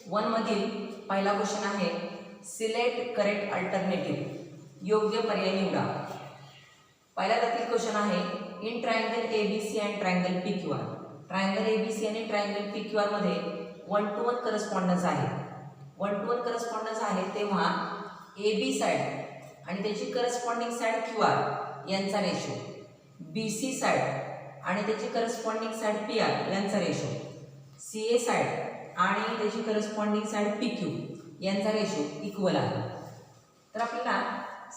One मधील पहिला question आहे सिलेक्ट करेक्ट अल्टरनेटिव्ह, योग्य पर्याय निवडा। पहिला त्यातील क्वेश्चन आहे in triangle ABC and triangle PQR. Triangle ABC आणि ट्रायंगल पीक्यूआर मध्ये 1 to 1 करस्पॉन्डन्स आहे। 1 to 1 करस्पॉन्डन्स आहे तेव्हा AB साइड आणि त्याची करस्पॉन्डिंग साइड QR यांचा रेशो, BC साइड आणि त्याची करस्पॉन्डिंग साइड PR यांचा रेशो, CA साइड आणि त्याची करस्पॉन्डिंग साइड PQ यांचा रेशो इक्वल आहे। तर आपल्याला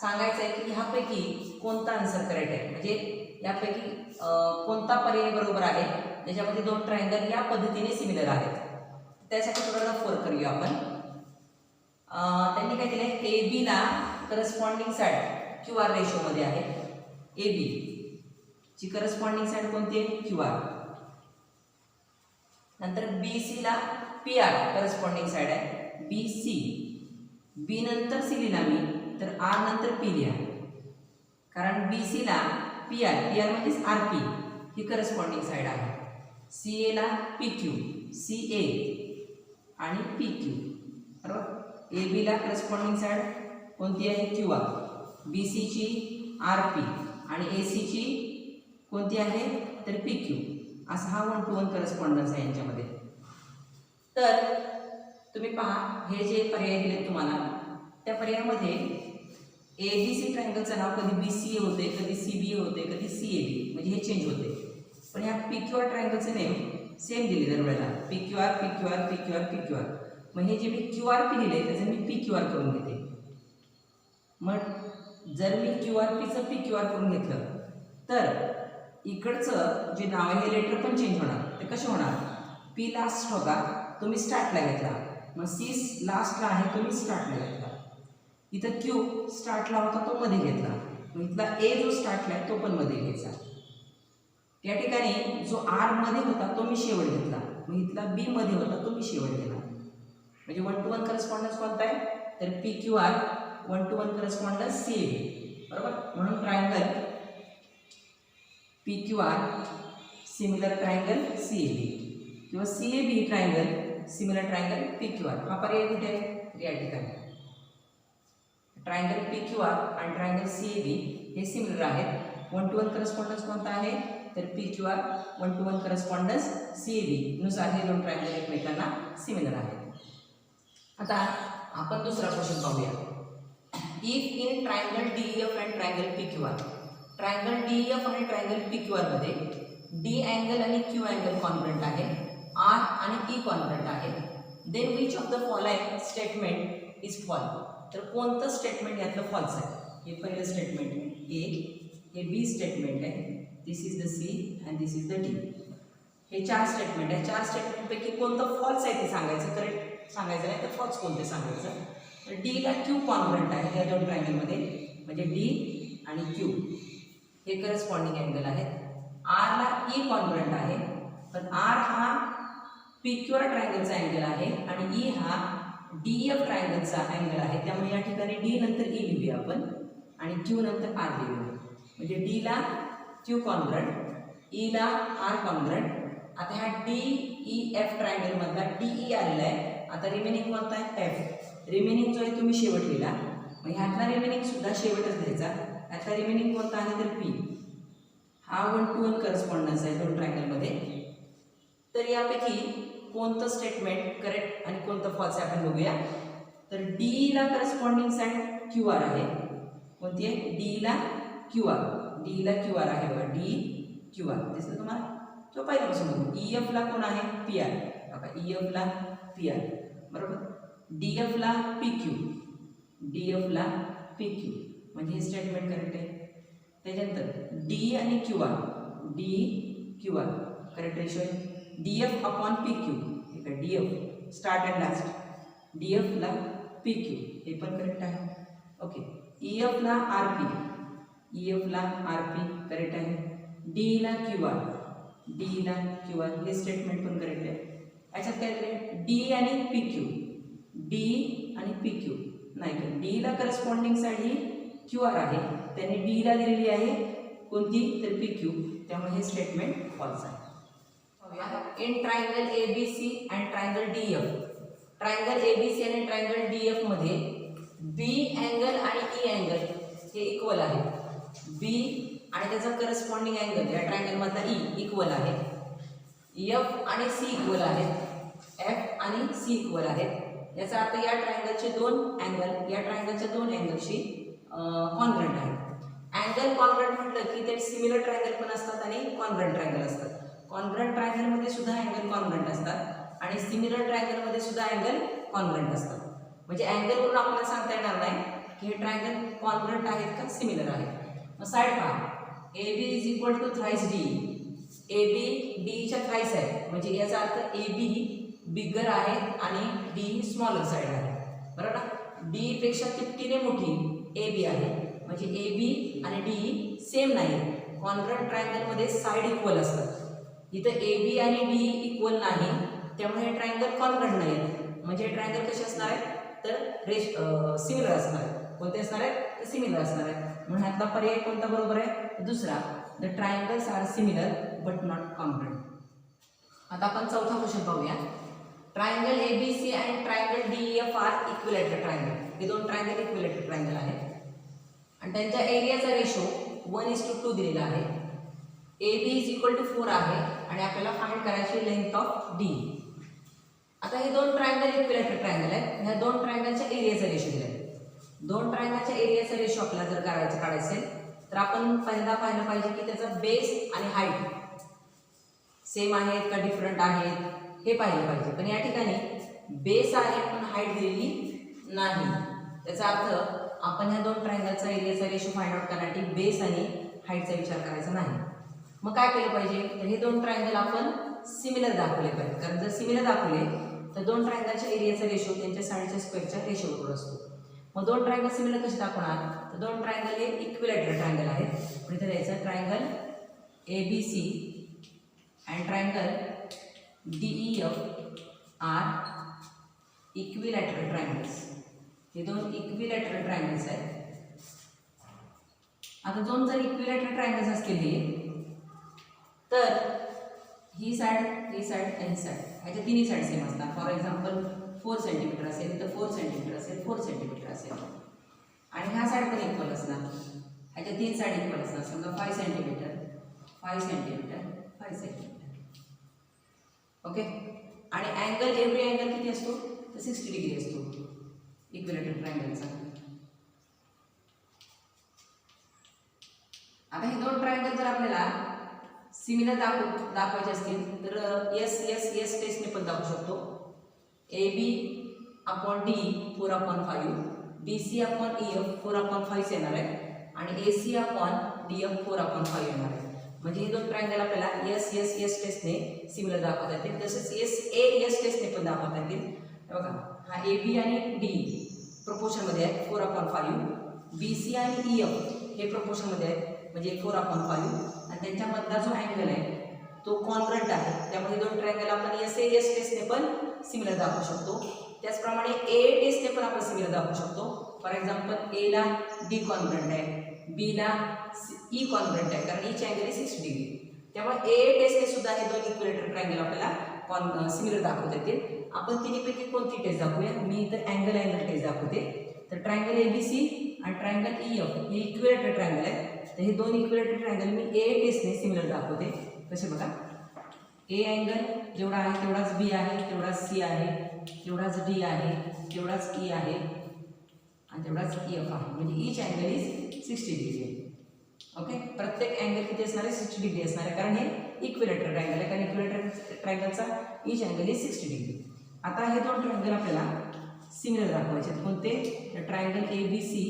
सांगायचं आहे की ह्यापैकी कोणता आन्सर करेक्ट आहे, म्हणजे यापैकी कोणता पर्याय बरोबर आहे ज्याच्यामध्ये दोन ट्रायंगल या पद्धतीने सिमिलर आहेत। त्यासाठी थोडं फोर करूया आपण। त्यांनी काय दिले, AB ला करस्पॉन्डिंग साइड QR रेशो मध्ये आहे। AB ची करस्पॉन्डिंग साइड कोणती आहे, QR। नंतर BC ला PR करस्पॉन्डिंग साइड आहे, BC। B नंतर C लिहिला मी तर R नंतर P लिहा, कारण BC ला PR म्हणजे RP ही करस्पॉन्डिंग साइड आहे। CA ला PQ, CA आणि PQ, बरोबर। AB ला करस्पॉन्डिंग साइड कोणती आहे, QR। BC ची RP आणि AC ची कोणती आहे तर PQ। असा हा 1 to 1 करस्पॉन्डन्स आहे यांच्यामध्ये। तर तुम्ही पहा हे जे पर्याय दिले तुम्हाला त्या पर्यायामध्ये ABC ट्रायंगलचं नाव कधी BCA होते, कधी CBA होते, कधी CAB, म्हणजे हे चेंज होते। पण ह्या PQR ट्रायंगलचे नेम सेम दिले दरवेळेला, PQR PQR PQR PQR। मग हे जे मी QRP लिहिले त्याचं मी PQR करून घेते। मग जर मी QRPचं PQR करून घेतलं तर इकडचं जे नाव आहे हे लेटर पण चेंज होणार। ते कसे होणार, P लास्ट होता तुम्ही स्टार्टला घेतला, मग C लास्टला आहे तुम्ही स्टार्टला घेतला। इथं Q स्टार्टला होता तो मध्ये घेतला, मग इथला A जो स्टार्टला आहे तो पण मध्ये घ्यायचा। या ठिकाणी जो R मध्ये होता तो मी शेवट घेतला, मग इथला B मध्ये होता तो मी शेवट घेतला। म्हणजे 1 to 1 करस्पॉन्डन्स कोणता आहे तर PQR, 1 to 1 करस्पॉन्डन्स CAB, बरोबर। म्हणून triangle PQR similar triangle CAB किंवा CAB triangle similar triangle PQR। हा पर्याय कुठे आहे, या ठिकाणी। ट्रायंगल PQR आणि ट्रायंगल CAB हे सिमिलर आहेत। 1 to 1 करस्पॉन्डन्स कोणता आहे तर PQR, 1 to 1 करस्पॉन्डन्स CAB नुसार हे दोन ट्रायंगल एकमेकांना सिमिलर आहेत। आता आपण दुसरा क्वेश्चन पाहूया। If in triangle DEF and triangle PQR, triangle DEF आणि ट्रायंगल PQR मध्ये D अँगल आणि Q अँगल कॉन्ग्रुएंट आहे, R आणि E कॉन्ग्रुएंट आहे, then which of the following statement is false. तर कोणतं स्टेटमेंट यातलं फॉल्स आहे, हे पहिलं स्टेटमेंट आहे A, हे B स्टेटमेंट आहे, this is the C and this is the D। हे चार स्टेटमेंट आहे। चार स्टेटमेंट पैकी कोणतं फॉल्स आहे ते सांगायचं, करेक्ट सांगायचं नाही तर फॉल्स कोणते सांगायचं। तर D ला Q कॉन्ग्रुएंट आहे या दोन ट्रायंगल मध्ये, म्हणजे D आणि Q हे करस्पॉन्डिंग अँगल आहेत। R ला E कॉन्ग्रुएंट आहे, पण R हा PQR ट्रायंगलचा अँगल आहे आणि E हा DEF ट्रायंगलचा अँगल आहे। त्यामुळे या ठिकाणी D नंतर E लिहूया आपण आणि Q नंतर R लिहूया, म्हणजे D ला Q कॉन्ग्रुएंट, E ला R कॉन्ग्रुएंट। आता ह्या DEF ट्रायंगल मधला DE आलेला आहे, आता रिमेनिंग कोणता आहे F। रिमेनिंग जो आहे तुम्ही शेवट लिहिला, मग ह्यातला रिमेनिंग सुद्धा शेवटच द्यायचा। ह्यातला रिमेनिंग कोणता आहे तर P। हा 1 to 1 करस्पॉन्डन्स आहे दोन ट्रायंगल मध्ये। तर यापैकी कोणतं स्टेटमेंट करेक्ट आणि कोणतं फॉल्स आहे आपण बघूया। तर D ला करस्पॉन्डिंग साइड QR आहे, कोणती आहे D ला QR, D ला QR आहे बघा, D QR दिसलं तुम्हाला, तो पहिल्यापासून बघू। EF ला कोण आहे PR, बघा EF ला PR, बरोबर। DF ला PQ, DF ला PQ, म्हणजे हे स्टेटमेंट करेक्ट आहे। त्याच्यानंतर D आणि QR, D QR correct ratio आहे। DF अपॉन PQ, ठीक आहे, DF start and last, DF ला PQ हे पण करेक्ट आहे, ओके। EF ला RP, EF ला RP करेक्ट आहे। D ला QR, D ला QR हे स्टेटमेंट पण करेक्ट आहे। याच्यात काय झाले D आणि PQ, D आणि PQ नाही का, D ला करस्पॉन्डिंग साइड ही QR आहे, त्यांनी D ला दिलेली आहे कोणती तर PQ, त्यामुळे हे स्टेटमेंट फॉल्स आहे। In triangle ABC and triangle DF, triangle ABC आणि ट्रायंगल डीएफ मध्ये बी अँगल आणि ई अँगल हे इक्वल आहे. बी आणि त्याचा करस्पॉन्डिंग अँगल या ट्रायंगल मधला ई इक्वल आहे. एफ आणि सी इक्वल आहेत. एफ आणि सी इक्वल आहेत. याचा अर्थ या ट्रायंगलचे दोन अँगल या ट्रायंगलच्या दोन अँगलशी कॉन्ग्रंट आहेत. अँगल कॉन्ग्रंट म्हटलं की ते सिमिलर ट्रायंगल पण असतात आणि कॉन्ग्रंट ट्रायंगल असतात. कॉन्ग्रंट ट्रायंगलमध्ये सुद्धा अँगल कॉन्ग्रंट असतात आणि सिमिलर ट्रायंगलमध्ये सुद्धा अँगल कॉन्ग्रंट असतात. म्हणजे अँगलवरून आपल्याला सांगता येणार नाही की हे ट्रायंगल कॉन्ग्रंट आहेत का सिमिलर आहेत. मग साईड पहा, A B is equal to thrice D. A B डीच्या थ्राइस आहे म्हणजे याचा अर्थ ए बी बिगर आहे आणि डी स्मॉलर साईड आहे. बरोबर ना. डी पेक्षा तिपटीने मोठी ए बी आहे म्हणजे ए बी आणि डी सेम नाही. कॉन्ग्रंट ट्रायंगलमध्ये साईड इक्वल असतात. इथं ए बी आणि डी इक्वल नाही त्यामुळे हे ट्रायंगल कॉन्ग्रंट नाही. म्हणजे ट्रायंगल कसे असणार आहेत तर सिमिलर असणार आहेत. कोणते असणार आहेत तर सिमिलर असणार आहेत. म्हणून ह्यातला पर्याय कोणता बरोबर आहे दुसरा. The triangles are similar but not congruent. आता आपण चौथा क्वेश्चन पाहूया. ट्रायंगल एबीसी आणि triangle DF are equilateral triangle. हे दोन ट्रायंगल इक्विलॅटरल ट्रायंगल आहेत आणि त्यांच्या एरियाचा रेशो 1:2 दिलेला आहे. A B is equal to 4 आहे आणि आपल्याला फाइंड करायची लेंथ ऑफ डी. आता हे दोन ट्रायंगल इक्विलॅटरल ट्रायंगल आहेत. ह्या दोन ट्रायंगलच्या एरियाचा रेशो दिला आहे. दोन ट्रायंगलच्या एरियाचा रेशो आपल्याला जर काढायचा असेल तर आपण पहिल्यांदा पाहिलं पाहिजे की त्याचा बेस आणि हाईट सेम आहेत का डिफरंट आहेत हे पाहिलं पाहिजे. पण या ठिकाणी बेस आहे पण हाईट दिलेली नाही. त्याचा अर्थ आपण ह्या दोन ट्रायंगलचा एरियाचा रेशो फाइंड आउट करण्यासाठी बेस आणि हाईटचा विचार करायचा नाही. मग काय केलं पाहिजे तर हे दोन ट्रायंगल आपण सिमिलर दाखवले पाहिजे. कारण जर सिमिलर दाखवले तर दोन ट्रायंगलच्या एरियाचा रेशो त्यांच्या साईडच्या स्क्वेअरच्या रेशोवर असतो. मग दोन ट्रायंगल सिमिलर कसे दाखवणार तर दोन ट्रायंगल हे इक्विलॅटरल ट्रायंगल आहेत. पण इथे द्यायचं triangle A B C and triangle D E F are equilateral triangles. हे दोन इक्विलॅटरल ट्रायंगल्स आहेत. आता दोन जर इक्विलॅटरल ट्रायंगल्स असतील हे तर ही साईड आणि ही साईड ह्याच्या तिन्ही साईड सेम असतात. फॉर एक्झाम्पल 4 सेंटीमीटर असेल तर 4 सेंटीमीटर असेल 4 सेंटीमीटर असेल आणि ह्या साईड पण इक्वल असणार. ह्याच्या तीन साईड इक्वल असणार. समजा 5 सेंटीमीटर 5 सेंटीमीटर 5 सेंटीमीटर. ओके. आणि अँगल एव्हरी अँगल किती असतो तर 60 डिग्री असतो इक्विलॅटरल ट्रायंगलचा. आता हे दोन ट्रायंगल जर आपल्याला सिमिलर दाखवायचे असतील तर एस एस एस टेस्टने पण दाखवू शकतो. A B upon D 4/5, B C upon E F 4/5 येणार आहे आणि A C upon D F 4/5 येणार आहे. म्हणजे हे दोन ट्रायंगल आपल्याला एस एस एस टेस्टने सिमिलर दाखवता येतील. तसेच एस ए एस टेस्टने पण दाखवता येतील. बघा हा ए बी आणि डी प्रपोर्शनमध्ये आहेत 4/5. बी सी आणि ई एफ हे प्रपोर्शनमध्ये आहेत म्हणजे 4/5 आणि त्यांच्यामधला जो अँगल आहे तो कॉन्ग्रंट आहे. त्यामुळे दोन ट्रायंगल आपण एस ए एस टेस्टने पण सिमिलर दाखवू शकतो. त्याचप्रमाणे ए टेस्टने पण आपण सिमिलर दाखवू शकतो. फॉर एक्झाम्पल ए ला डी कॉन्ग्रंट आहे, बी ला ई कॉन्ग्रंट आहे कारण ईची अँगल आहे 60 डिग्री. त्यामुळे ए टेस्टने सुद्धा हे दोन इक्विलॅटरल ट्रायंगल आपल्याला सिमिलर दाखवता येतील. आपण तिन्हीपैकी कोणती टेस्ट दाखवूया. मी इथं अँगल टेस्ट दाखवते. तर ट्रायंगल ए बी सी आणि ट्रायंगल ई एफ हे इक्विलॅटरल ट्रायंगल आहे. तर हे दोन इक्विलॅटरल ट्रायंगल मी ए टेस्टने सिमिलर दाखवते. कसे बघा ए अँगल जेवढा आहे तेवढाच बी आहे, तेवढाच सी आहे, तेवढाच डी आहे, तेवढाच ई आहे आणि तेवढाच ई एफ आहे. म्हणजे ईच अँगल इज 60 डिग्री आहे. ओके. प्रत्येक अँगल किती असणार आहे 60 डिग्री असणार आहे कारण हे इक्विलॅटरल ट्रायंगल आहे. कारण इक्विलॅटरल ट्रायंगलचा ईच अँगल इज 60 डिग्री. आता हे दोन ट्रायंगल आपल्याला सिमिलर दाखवायचे आहेत. कोणते ट्रायंगल ए बी सी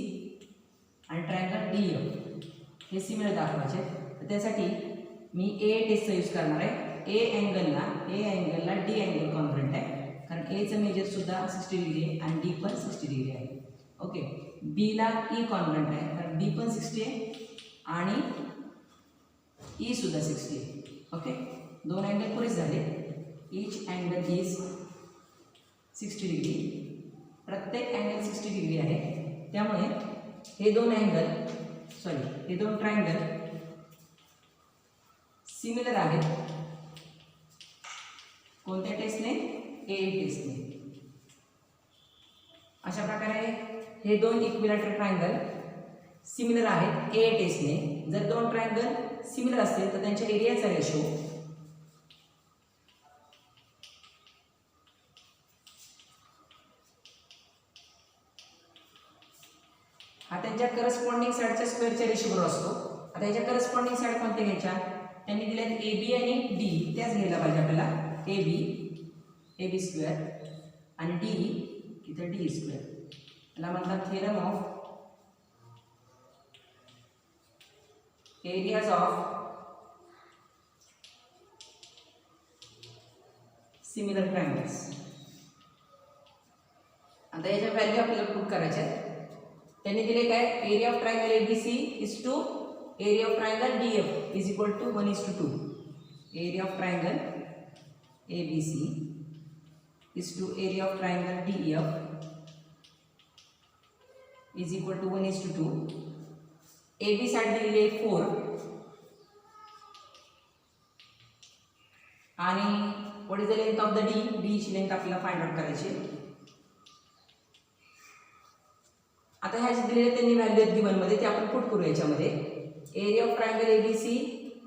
आणि ट्रायंगल डी एफ हे सिमिलर दाखवायचे आहेत. तर त्यासाठी मी ए टेस्टचा यूज करणार आहे. ए अँगलला डी अँगल कॉन्ग्रंट आहे कारण एचं मेजरसुद्धा 60 डिग्री आहे आणि डी पण 60 डिग्री आहे. ओके. बीला ई कॉन्ग्रंट आहे कारण बी पण 60 आहे आणि ई सुद्धा 60 आहे. ओके. दोन अँगल पुरेच झाले. Each angle is 60 degree. प्रत्येक अँगल 60 डिग्री आहे. त्यामुळे हे दोन ट्रायंगल सिमिलर आहेत. कोणत्या टेस्टने ए टेस्टने. अशा प्रकारे हे दोन इक्विलॅटरल ट्रायंगल सिमिलर आहेत ए टेस्टने. जर दोन ट्रायंगल सिमिलर असतील तर त्यांच्या एरियाचा रेशो हा त्यांच्या करस्पॉन्डिंग साइडच्या स्क्वेअरच्या रेशोवर असतो. आता याच्या करस्पॉन्डिंग साइड कोणत्या घ्यायच्या? त्यांनी दिल्यात ए बी आणि डी, त्याच घ्यायला पाहिजे आपल्याला. ए बी स्क्वेअर आणि डी इथं डी स्क्वेअर. याला म्हणतात theorem of areas of similar triangles. आता याच्या व्हॅल्यू आपल्याला प्रूव्ह करायच्या आहेत. त्यांनी दिले काय? Area of triangle ABC is to area of triangle DF is equal to 1:2. Area of triangle ABC is to area of triangle DF is equal to 1:2. A B side दिलेली आहे 4 आणि what is the length of the D? D ची length आपल्याला find out करायची. आता ह्या जे दिलेले त्यांनी व्हॅल्यू आहेत गिवन मध्ये ते आपण पुट करू याच्यामध्ये. एरिया ऑफ ट्रायंगल एबीसी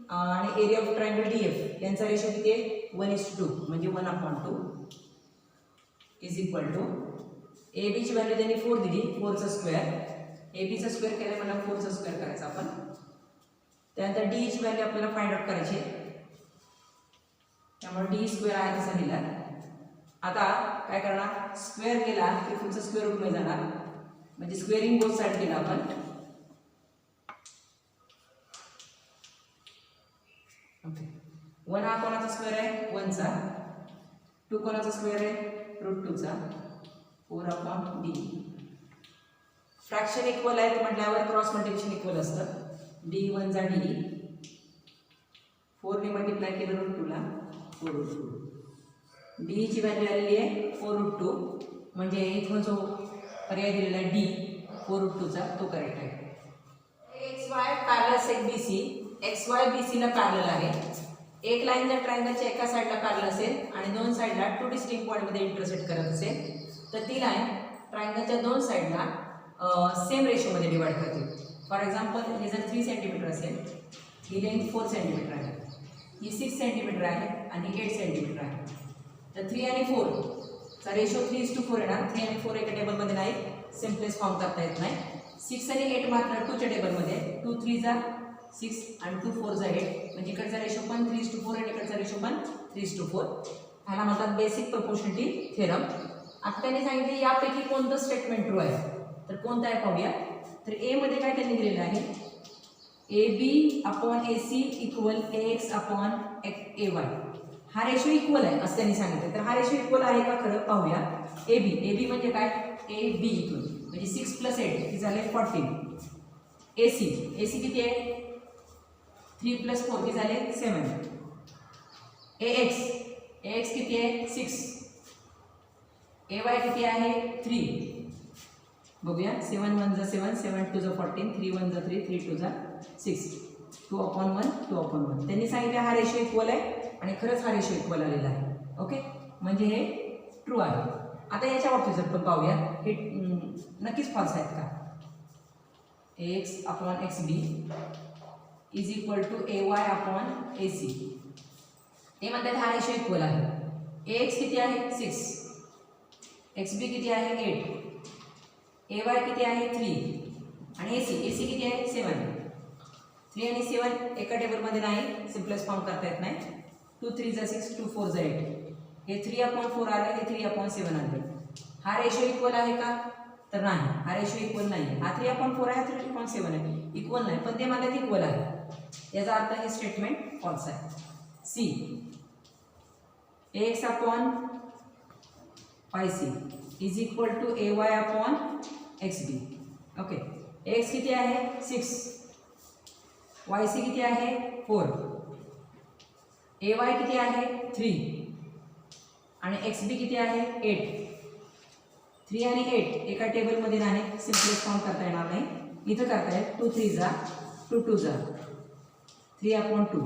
आणि एरिया ऑफ ट्रायंगल डीएफ यांचा रेशो किती आहे? 1:2 म्हणजे 1/2 is equal to A B ची व्हॅल्यू त्यांनी 4 दिली, 4चा स्क्वेअर. ए बीचा स्क्वेअर केला मला 4चा स्क्वेअर करायचा आपण. त्यानंतर डी ची व्हॅल्यू आपल्याला फाइंड आउट करायची, त्यामुळे डी स्क्वेअर आहे तसा दिला. आता काय करणार? स्क्वेअर केला की पुढचा स्क्वेअर रूट मध्ये जाणार, म्हणजे स्क्वेअरिंग बोथ साइड केला आपण. ओके, 1 हा कोणाचा स्क्वेअर आहे? 1चा. 2 कोणाचा स्क्वेअर आहे? √2चा. 4/d. फ्रॅक्शन इक्वल आहे म्हटल्यावर क्रॉस मल्टिप्लिकेशन इक्वल असतं. d 1 जा d, 4 ने मल्टिप्लाय केलं √2ला 4√2. d ची व्हॅल्यू आलेली आहे 4√2, म्हणजे इथून जो पर्याय दिलेला आहे डी 4√2चा तो करेक्ट आहे. एक्स वाय पॅरलल सेक बीसी. एक्स वाय बीसी ला पॅरलल आहे. एक लाईन जर ट्रायंगलच्या एका साईडला पॅरलल असेल आणि दोन साईडला 2 डिस्टिंक्ट पॉईंट मध्ये इंटरसेक्ट करत असेल तर ती लाईन ट्रायंगलच्या दोन साईडला सेम रेशो मध्ये डिवाइड करते. फॉर एक्झाम्पल हे जर 3 सेंटीमीटर असेल, ही लेंथ 4 सेंटीमीटर आहे, ही 6 सेंटीमीटर आहे आणि 8 सेंटीमीटर आहे. तर 3 आणि 4 चा रेशो 3:4 येणार. 3 आणि 4 एका टेबलमध्ये नाही, सिम्पलेस्ट फॉर्म करता येत नाही. 6 आणि 8 मात्र 2च्या टेबलमध्ये. 2 3 जा 6 आणि 2 4 जा 8, म्हणजे इकडचा रेशो पण 3:4 आणि इकडचा रेशो पण 3:4. ह्याला म्हणतात बेसिक प्रोपोर्शनॅलिटी थेरम. आता त्यांनी सांगितले यापैकी कोणतं स्टेटमेंट ट्रू आहे, तर कोणतं आहे पाहूया. तर ए मध्ये काय त्यांनी दिलेलं आहे? AB/AC equal AX/AY. हा रेशो इक्वल आहे असं त्यांनी सांगितलं. तर हा रेशो इक्वल आहे का खरं पाहूया. AB म्हणजे काय? AB इथून म्हणजे 6 + 8 किती झाले? 14. AC किती आहे? 3 + 4 किती झाले? 7. AX किती आहे? 6. AY किती आहे? 3. बघूया. 7 1 जा 7, 7 2 जा 14, 3 1 जा 3, 3 2 जा 6, 2/1 2/1. त्यांनी सांगितलं हा रेशो इक्वल आहे आणि खरंच हा रेशो इक्वल आलेला आहे. ओके, म्हणजे हे ट्रू आहे. आता याच्या बाबतीत जर आपण पाहूया हे नक्कीच फॉल्स आहेत का? AX/XB is equal to AY/AC. हे म्हणतात हा रेशो इक्वल आहे. AX किती आहे? 6. XB किती आहे? 8. AY किती आहे? 3 आणि AC किती आहे? 7. 3 आणि 7 एका टेबलमध्ये नाही, सिम्पलेस्ट फॉर्म करता येत नाही. 2 3 जा 6, 2 4 जा 8. हे 3/4 आले, हे 3/7 आले. हा रेशो इक्वल आहे का? तर नाही, हा रेशो इक्वल नाही. हा 3/4 आहे, हा 3/7 आहे, इक्वल नाही. पण ते म्हणतात इक्वल आहे, याचा अर्थ हे स्टेटमेंट फॉल्स आहे. C AX/YC is equal to AY/XB. Okay, X किती आहे? 6. YC किती आहे? 4. AY किती आहे? 3 आणि XB किती आहे? 8. 3 आणि 8 एका टेबलमध्ये नाही, सिम्पलेस्ट फॉर्म करता येणार नाही. इथं करता येईल. 2 3 जा 2 2 जा 3/2.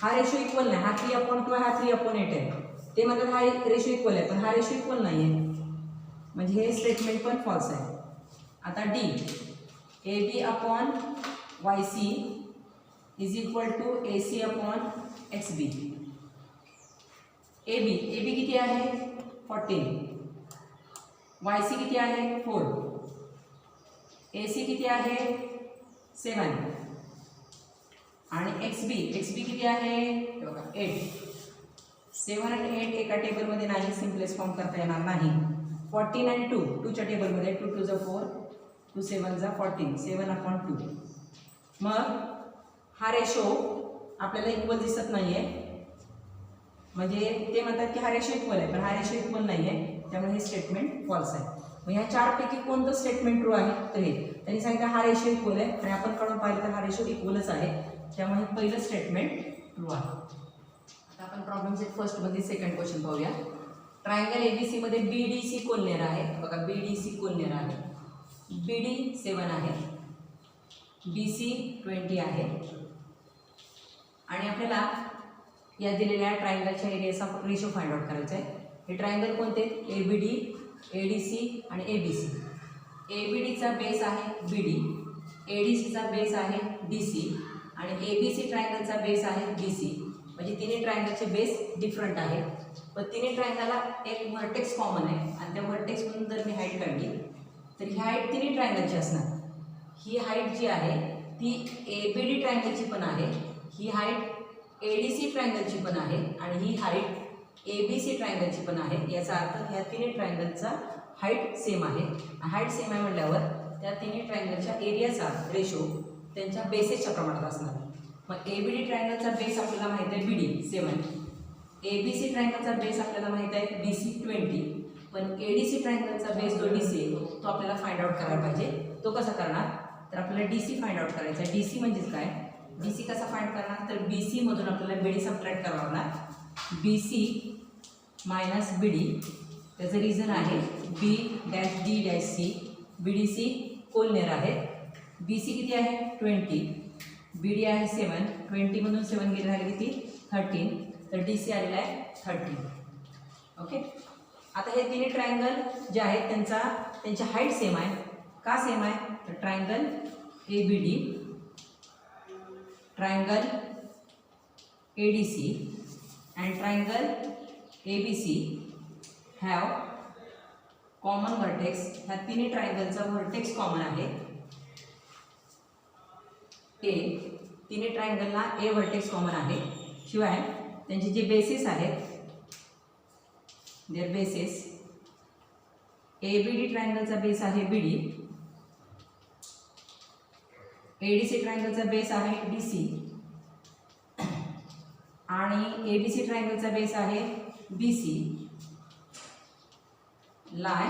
हा रेशो इक्वल नाही. हा 3/2 आहे, हा 3/8 आहे. ते म्हणतात हा रेशो इक्वल आहे, पण हा रेशो इक्वल नाही आहे. म्हणजे हे स्टेटमेंट पण फॉल्स आहे. आता D A B upon Y C is equal to A C upon X B. A B किती आहे 14, वाय सी किती आहे 4, ए सी किती आहे 7 आणि एक्स बी किती आहे बघा 8. 7 आणि 8 एका टेबलमध्ये नाही, सिम्पलेस्ट फॉर्म करता येणार नाही. 14 आणि 2 च्या टेबलमध्ये 2 2 4, 2 7 14, 7/2. मग हा रेशो आपल्याला इक्वल दिसत नाही आहे, म्हणजे ते म्हणतात की हा रेशो इक्वल आहे, पण हा रेशो इक्वल नाही आहे, त्यामुळे हे स्टेटमेंट फॉल्स आहे. मग ह्या चारपैकी कोणतं स्टेटमेंट ट्रू आहे तर हे त्यांनी सांगितलं हा रेशो इक्वल आहे आणि आपण काढून पाहिलं तर हा रेशो इक्वलच आहे, त्यामुळे पहिलं स्टेटमेंट ट्रू आहे. आता आपण प्रॉब्लेमचे फर्स्टमध्ये सेकंड क्वेश्चन पाहूया. ट्रायंगल एबीसी मध्ये बीडीसी कोलनेर आहे. बघा बीडीसी कोलनेर आहे. बीडी 7 आहे, बीसी 20 आहे आणि आपल्याला या दिलेल्या ट्रायंगलच्या एरियाचा रेशो फाइंड आउट करायचा आहे. हे ट्रायंगल कोणते एबीडी, एडीसी आणि एबीसी. एबीडीचा बेस आहे बीडी, एडीसीचा बेस आहे डीसी आणि एबीसी ट्रायंगलचा बेस आहे बीसी. म्हणजे तिन्ही ट्रायंगलचे बेस डिफरंट आहे, पण तिन्ही ट्रायंगलला एक व्हर्टेक्स कॉमन आहे आणि त्या व्हर्टेक्समधून जर मी हाईट काढली तर ही हाईट तिन्ही ट्रायंगलची असणार. ही हाईट जी आहे ती एबीडी ट्रायंगलची पण आहे, ही हाईट एडीसी ट्रायंगलची पण आहे आणि ही हाईट एबीसी ट्रायंगलची पण आहे. याचा अर्थ ह्या तिन्ही ट्रायंगलचा हाईट सेम आहे. हाईट सेम आहे म्हटल्यावर त्या तिन्ही ट्रायंगलच्या एरियाचा रेशो त्यांच्या बेसेसच्या प्रमाणात असणार. मग एबीडी ट्रायंगलचा बेस आपल्याला माहिती आहे बीडी 7, एबीसी ट्रायंगलचा बेस आपल्याला माहिती आहे बीसी 20, पण एडीसी ट्रायंगलचा बेस जो डीसी आहे तो आपल्याला फाइंड आउट करायला पाहिजे. तो कसा करणार तर आपल्याला डीसी फाइंड आउट करायचा आहे. डीसी म्हणजेच काय, डीसी कसा फाइंड करणार तर बीसी मधून आपल्याला बीडी सबट्रॅक्ट करावं लागणार. बीसी मायनस बीडी, त्याचं रिझन आहे B dash D dash C. BDC collinear आहे. बीसी किती आहे 20, बीडी आहे 7, 20 मधून 7 गेले झाले किती 13, तर डीसी आलेला आहे 13. ओके. आता हे तिन्ही ट्रायंगल जे आहेत त्यांची हाईट सेम आहे. का सेम आहे तर triangle ABD, triangle ADC and triangle ABC have common vertex. ह्या तिन्ही ट्रायंगलचा व्हर्टेक्स कॉमन आहे ए. तिन्ही ट्रायंगलला ए व्हर्टेक्स कॉमन आहे. शिवाय त्यांचे जे बेसिस आहेत देअर बेसिस, एबीडी ट्रायंगलचा बेस आहे बीडी, एडीसी ट्रायंगलचा बेस आहे डीसी आणि एबीसी ट्रायंगलचा बेस आहे BC. Lie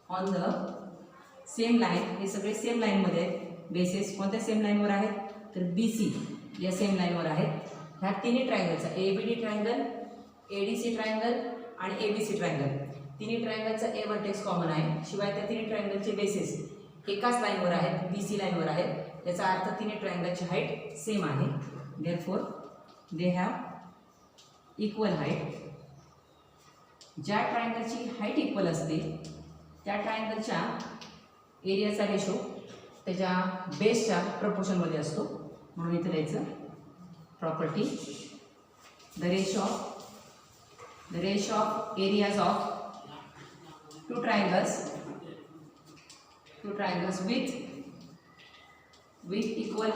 on the same line. हे सगळे सेम लाईनमध्ये आहेत. बेसिस कोणत्या सेम लाईनवर आहेत तर बीसी या सेम लाईनवर आहेत. ह्या तिन्ही ट्रायंगलचा एबीडी ट्रायंगल, एडीसी ट्रायंगल आणि एबीसी ट्रायंगल तिन्ही ट्रायंगलचा ए व्हर्टेक्स कॉमन आहे. शिवाय त्या तिन्ही ट्रायंगलचे बेसिस एकाच लाईनवर आहेत, बीसी लाईनवर आहेत. याचा अर्थ तिन्ही ट्रायंगलची हाईट सेम आहे. Therefore they have equal height. ज्या ट्रायंगलची हाईट इक्वल असते त्या ट्रायंगलच्या एरियाचा रेशो त्याच्या बेसच्या प्रपोर्शनमध्ये असतो. म्हणून इथे द्यायचं property the ratio of areas of two triangles with equal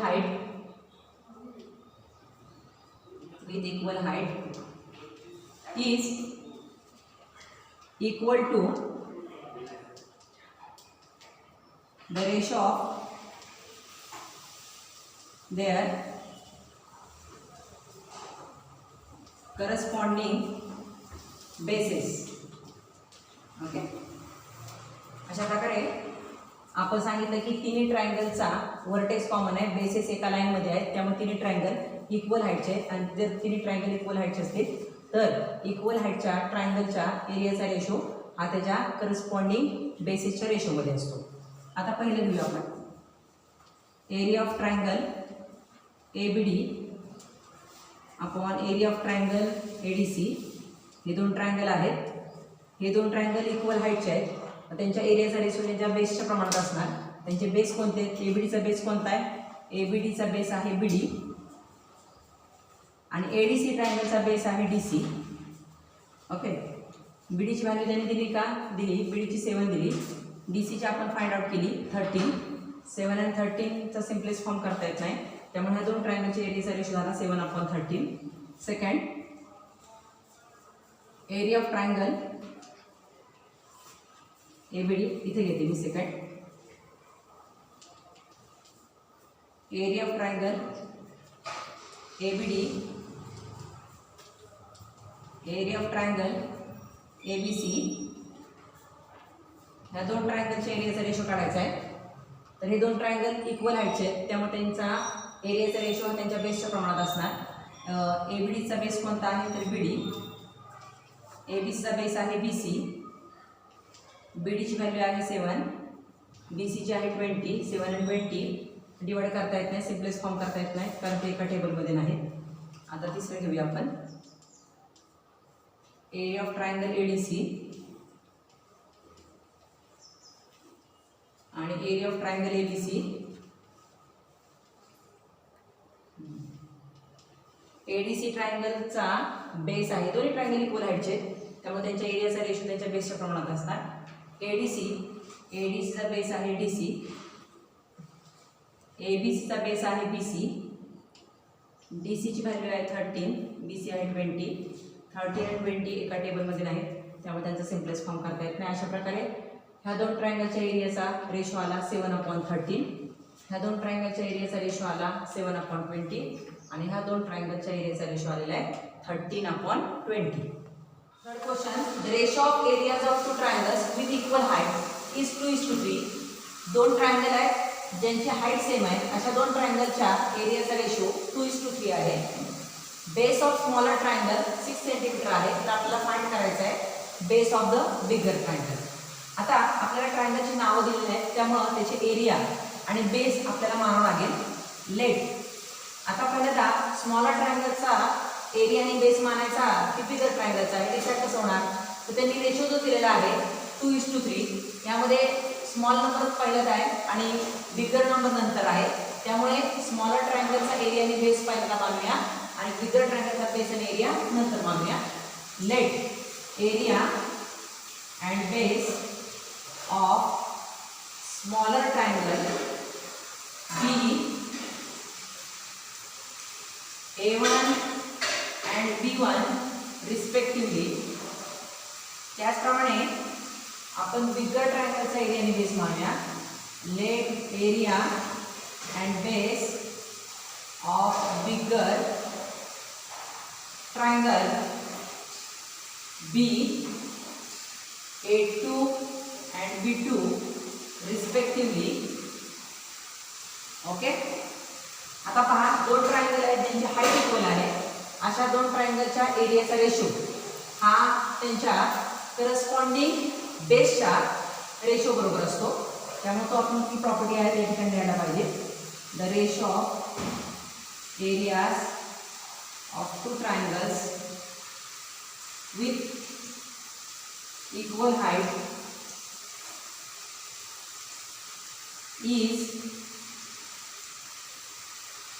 height is equal to the ratio of their corresponding bases. Okay. अशा प्रकारे आपण सांगितलं की तिन्ही ट्रायंगलचा व्हर्टेक्स कॉमन आहे, बेसेस एका लाईनमध्ये आहेत, त्यामुळे तिन्ही ट्रायंगल इक्वल हाईटचे आहेत. आणि जर तिन्ही ट्रायंगल इक्वल हाईटचे असतील तर इक्वल हाईटच्या ट्रायंगलच्या एरियाचा रेशो हा त्याच्या करस्पॉन्डिंग बेसिसच्या रेशोमध्ये असतो. आता पहिलं घेऊया आपण area of triangle ABD upon area of triangle ADC. हे दोन ट्रायंगल आहेत. हे दोन ट्रायंगल इक्वल हाईटचे आहेत. तर त्यांच्या एरियाचा रेशो त्यांच्या बेसच्या प्रमाणात असणार. त्यांचे बेस कोणते आहेत? एबीडीचा बेस कोणता आहे? एबीडीचा बेस आहे बीडी आणि एडीसी ट्रायंगलचा बेस आहे डीसी. ओके, बीडीची व्हॅल्यू त्यांनी दिली का? दिली. बीडीची 7 दिली. डीसीची आपण फाइंड आउट केली 13. 7 आणि 13चा सिम्पलेस्ट फॉर्म करता येत नाही, त्यामुळे ह्या दोन ट्रायंगलच्या एरियाचा रेशो झाला 7/13. Second, area of triangle ABD इथे घेते मी. Second, area of triangle ABD, area of triangle ABC, ह्या दोन ट्रायंगलच्या एरियाचा रेशो काढायचा आहे. तर हे दोन ट्रायंगल इक्वल हाईटचे आहेत, त्यामुळे त्यांचा एरियाचा रेशो त्यांच्या बेसच्या प्रमाणात असणार. एबीडीचा बेस कोणता आहे? तर बीडी. एबीसीचा बेस आहे बीसी. बीडीची व्हॅल्यू आहे 7, बीसीची आहे 20. 7 आणि 20 डिवाइड करता येत नाही, सिम्पलेस्ट फॉर्म करता येत नाही कारण ते एका टेबलमध्ये नाहीत. आता तिसरं घेऊया आपण. एरिया ऑफ ट्रायंगल एडीसी आणि area of triangle ABC. ADC ट्रायंगलचा बेस आहे, दोन्ही ट्रायंगल इक्वल हाईटचे, त्यामुळे त्यांच्या एरियाचा रेशो त्यांच्या बेसच्या प्रमाणात असणार. एडीसीचा बेस आहे डीसी. एबीसीचा बेस आहे बीसी. डीसीची व्हॅल्यू आहे 13, बीसी आहे 20. 13 आणि 20 एका टेबलमध्ये नाहीत, त्यामुळे त्यांचा सिम्पलेस्ट फॉर्म करता येत नाही. अशा प्रकारे ह्या दोन ट्रायंगलच्या एरियाचा रेशो आला 7/13. ह्या दोन ट्रायंगलच्या एरियाचा रेशो आला 7/20 आणि ह्या दोन ट्रायंगलच्या एरियाचा रेशो आलेला आहे 13/20. Third question, the ratio of areas of two triangles with equal height is 2:3. दोन ट्रायंगल आहेत ज्यांची हाईट सेम आहे, अशा दोन ट्रायंगलच्या एरियाचा रेशो 2:3 आहे. Base of smaller triangle 6 centimetre आहे, तर आपल्याला फाइंड करायचं आहे base of the bigger triangle. आता आपल्याला ट्रायंगलची नावं दिलेली आहेत, त्यामुळं त्याचे एरिया आणि बेस आपल्याला मानावं लागेल. लेट, आता पहिल्यांदा स्मॉलर ट्रायंगलचा एरिया आणि बेस मानायचा की बिगर ट्रायंगलचा आहे, डिसाईड कसं होणार? तर त्यांनी रेशो जो दिलेला आहे 2:3, यामध्ये स्मॉल नंबर पहिल्यात आहे आणि बिगर नंबर नंतर आहे, त्यामुळे स्मॉलर ट्रायंगलचा एरिया आणि बेस पहिल्यांदा मानूया आणि बिगर ट्रायंगलचा बेस आणि एरिया नंतर मानूया. Let area and base of smaller triangle be A1 and B1 respectively. त्याचप्रमाणे आपण बिगर ट्रायंगलचा एरिया आणि बेस मानूया. Let area and base of bigger triangle be A2 and B2 respectively. Okay, आता पहा, दोन ट्रायंगल आहेत ज्यांची हाईट इक्वल आहे, अशा दोन ट्रायंगलच्या एरियाचा रेशो हा त्यांच्या करस्पॉन्डिंग बेसच्या रेशो बरोबर असतो, त्यामुळे तो आपण ती प्रॉपर्टी आहे त्या ठिकाणी लिहायला पाहिजे. The ratio of areas of two triangles with equal height is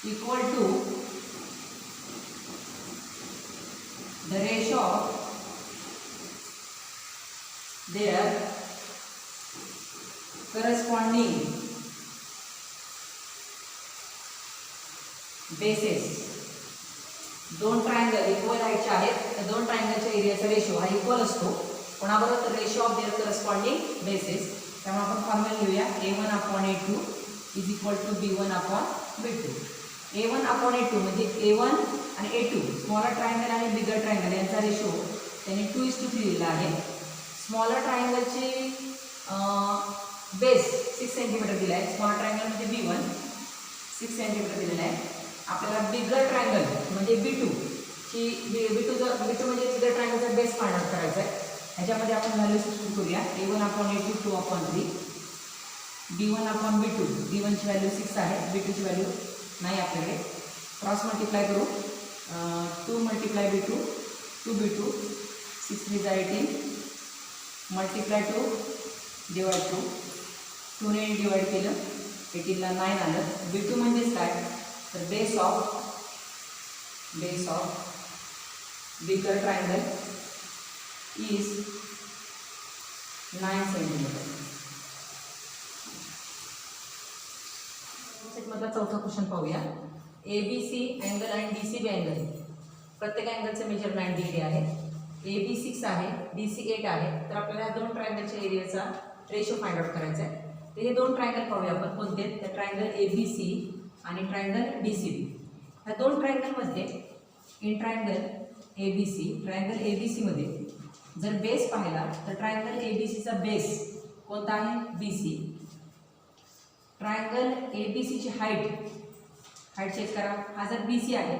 equal to the ratio of their corresponding bases. दोन ट्रायंगल इक्वल हाईटचे आहेत, तर दोन ट्रायंगलच्या एरियाचा रेशो हा इक्वल असतो कोणाबरोबर? तर ratio of their corresponding bases. त्यामुळे आपण फॉर्म्युला लिहूया A1/A2 is equal to B1/B2. A1/A2 म्हणजे A1 आणि A2 स्मॉलर ट्रायंगल आणि बिगर ट्रायंगल यांचा रेशो त्यांनी 2:3 दिलेला आहे. स्मॉलर ट्रायंगलची बेस 6 सेंटीमीटर दिला आहे, स्मॉलर ट्रायंगल म्हणजे B1 6 सेंटीमीटर दिलेला आहे. आपल्याला बिगर ट्रायंगल म्हणजे B2 ची B2 म्हणजे बिगर ट्रायंगलचा बेस फाइंड आउट करायचा आहे. ह्याच्यामध्ये आपण व्हॅल्यू सबस्टिट्यूट करूया. A1/A2 2/3, B1/B2. B1ची व्हॅल्यू 6 आहे, B2ची व्हॅल्यू नाही आपल्याकडे. क्रॉस मल्टिप्लाय करू. 2 × B2 2B2 6 3 18 multiply two divide 2, 2ने डिवाइड केलं 18ला 9 आलं. B2 म्हणजेच काय तर base of bigger triangle is 9 centimetre. सेटमधला चौथा क्वेश्चन पाहूया. ABC अँगल आणि DCB अँगल प्रत्येक अँगलचं मेजरमेंट डिग्री आहे. AB 6 आहे, DC 8 आहे. तर आपल्याला या दोन ट्रायंगलच्या एरियाचा रेशो फाइंड आउट करायचा आहे. तर हे दोन ट्रायंगल पाहूया आपण कोणते आहेत. तर ट्रायंगल ABC आणि ट्रायंगल DCB. ह्या दोन ट्रायंगलमध्ये इन ट्रायंगल ABC मध्ये जर बेस पाहिला तर ट्रायंगल ABCचा बेस कोणता आहे BC. ट्रायंगल ABCची हाईट चेक करा. हा जर BC आहे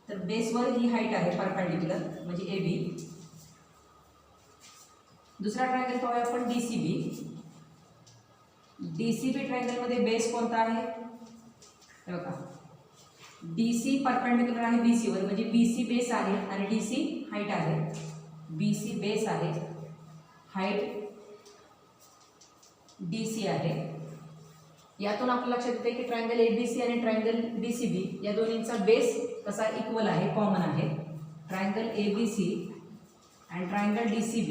तर बेसवर ही हाईट आहे परपेंडिक्युलर म्हणजे AB. दुसरा ट्रायंगल पाहूया आपण DCB. DCB ट्रायंगलमध्ये बेस कोणता आहे हे बघा. DC परपेंडिक्युलर आहे BC वर म्हणजे BC बेस आहे आणि DC हाईट आहे. BC बेस आहे, हाईट DC आहे. यातून आपल्या लक्षात येते की ट्रायंगल ABC आणि ट्रायंगल DCB या दोन्हींचा बेस कसा इक्वल आहे, कॉमन आहे. Triangle ABC and triangle DCB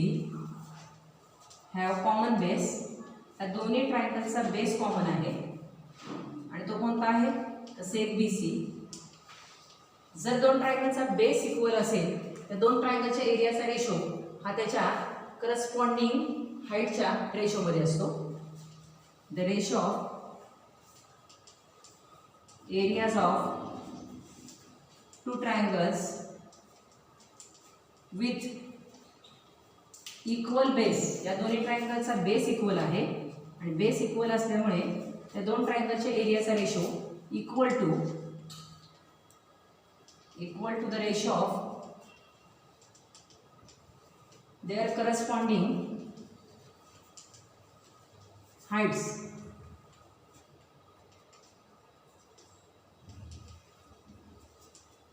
have common base. या दोन्ही ट्रायंगलचा बेस कॉमन आहे आणि तो कोणता आहे तर सेम BC. जर दोन ट्रायंगलचा बेस इक्वल असेल तर दोन ट्रायंगलच्या एरियाचा रेशो हा त्याच्या करस्पॉन्डिंग हाईटच्या रेशोमध्ये असतो. The ratio of areas of two triangles with equal base. या दोन्ही ट्रायंगलचा बेस इक्वल आहे आणि बेस इक्वल असल्यामुळे त्या दोन ट्रायंगलच्या एरियाचा ratio equal to the ratio of their corresponding heights.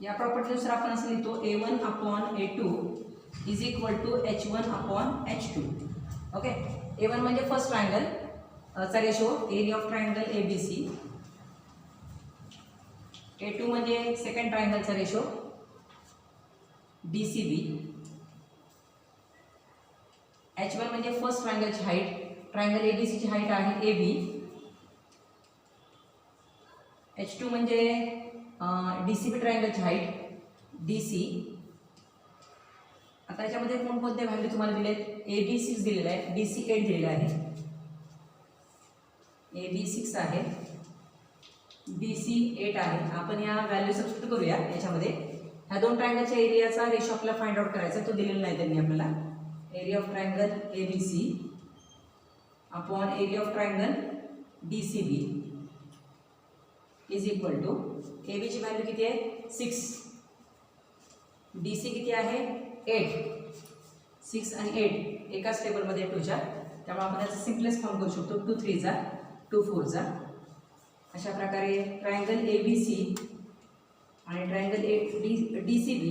या प्रॉपर्टीनुसार आपण असं लिहितो A1/A2 is equal to H1/H2. Okay. A1 म्हणजे फर्स्ट ट्रायंगल चा ratio area of triangle ABC. A2 म्हणजे सेकंड ट्रायंगलचा रेशो DCB. H1 म्हणजे फर्स्ट ट्रायंगलची हाईट, ट्रायंगल ABCची हाईट आहे AB. H2 म्हणजे DCB ट्रायंगलची हाईट DC. आता याच्यामध्ये कोणकोणते व्हॅल्यू तुम्हाला दिले आहेत. AB 6 दिलेला आहे, DC 8 दिलेला आहे. AB 6 आहे, DC 8 आहे. आपण या व्हॅल्यू सबस्टिट्यूट करूया याच्यामध्ये. ह्या दोन ट्रायंगलच्या एरियाचा रेशो आपल्याला फाइंड आउट करायचा, तो दिलेला नाही त्यांनी आपल्याला. Area of triangle ABC upon area of triangle DCB is equal to AB ची व्हॅल्यू किती आहे 6, DC किती आहे 8. 6 आणि 8 एकाच टेबलमध्ये 2च्या, त्यामुळे आपण याचा सिम्पलेस्ट फॉर्म करू शकतो. 2 3 जा 2 4 जा. अशा प्रकारे ट्रायंगल ABC आणि ट्रायंगल DCB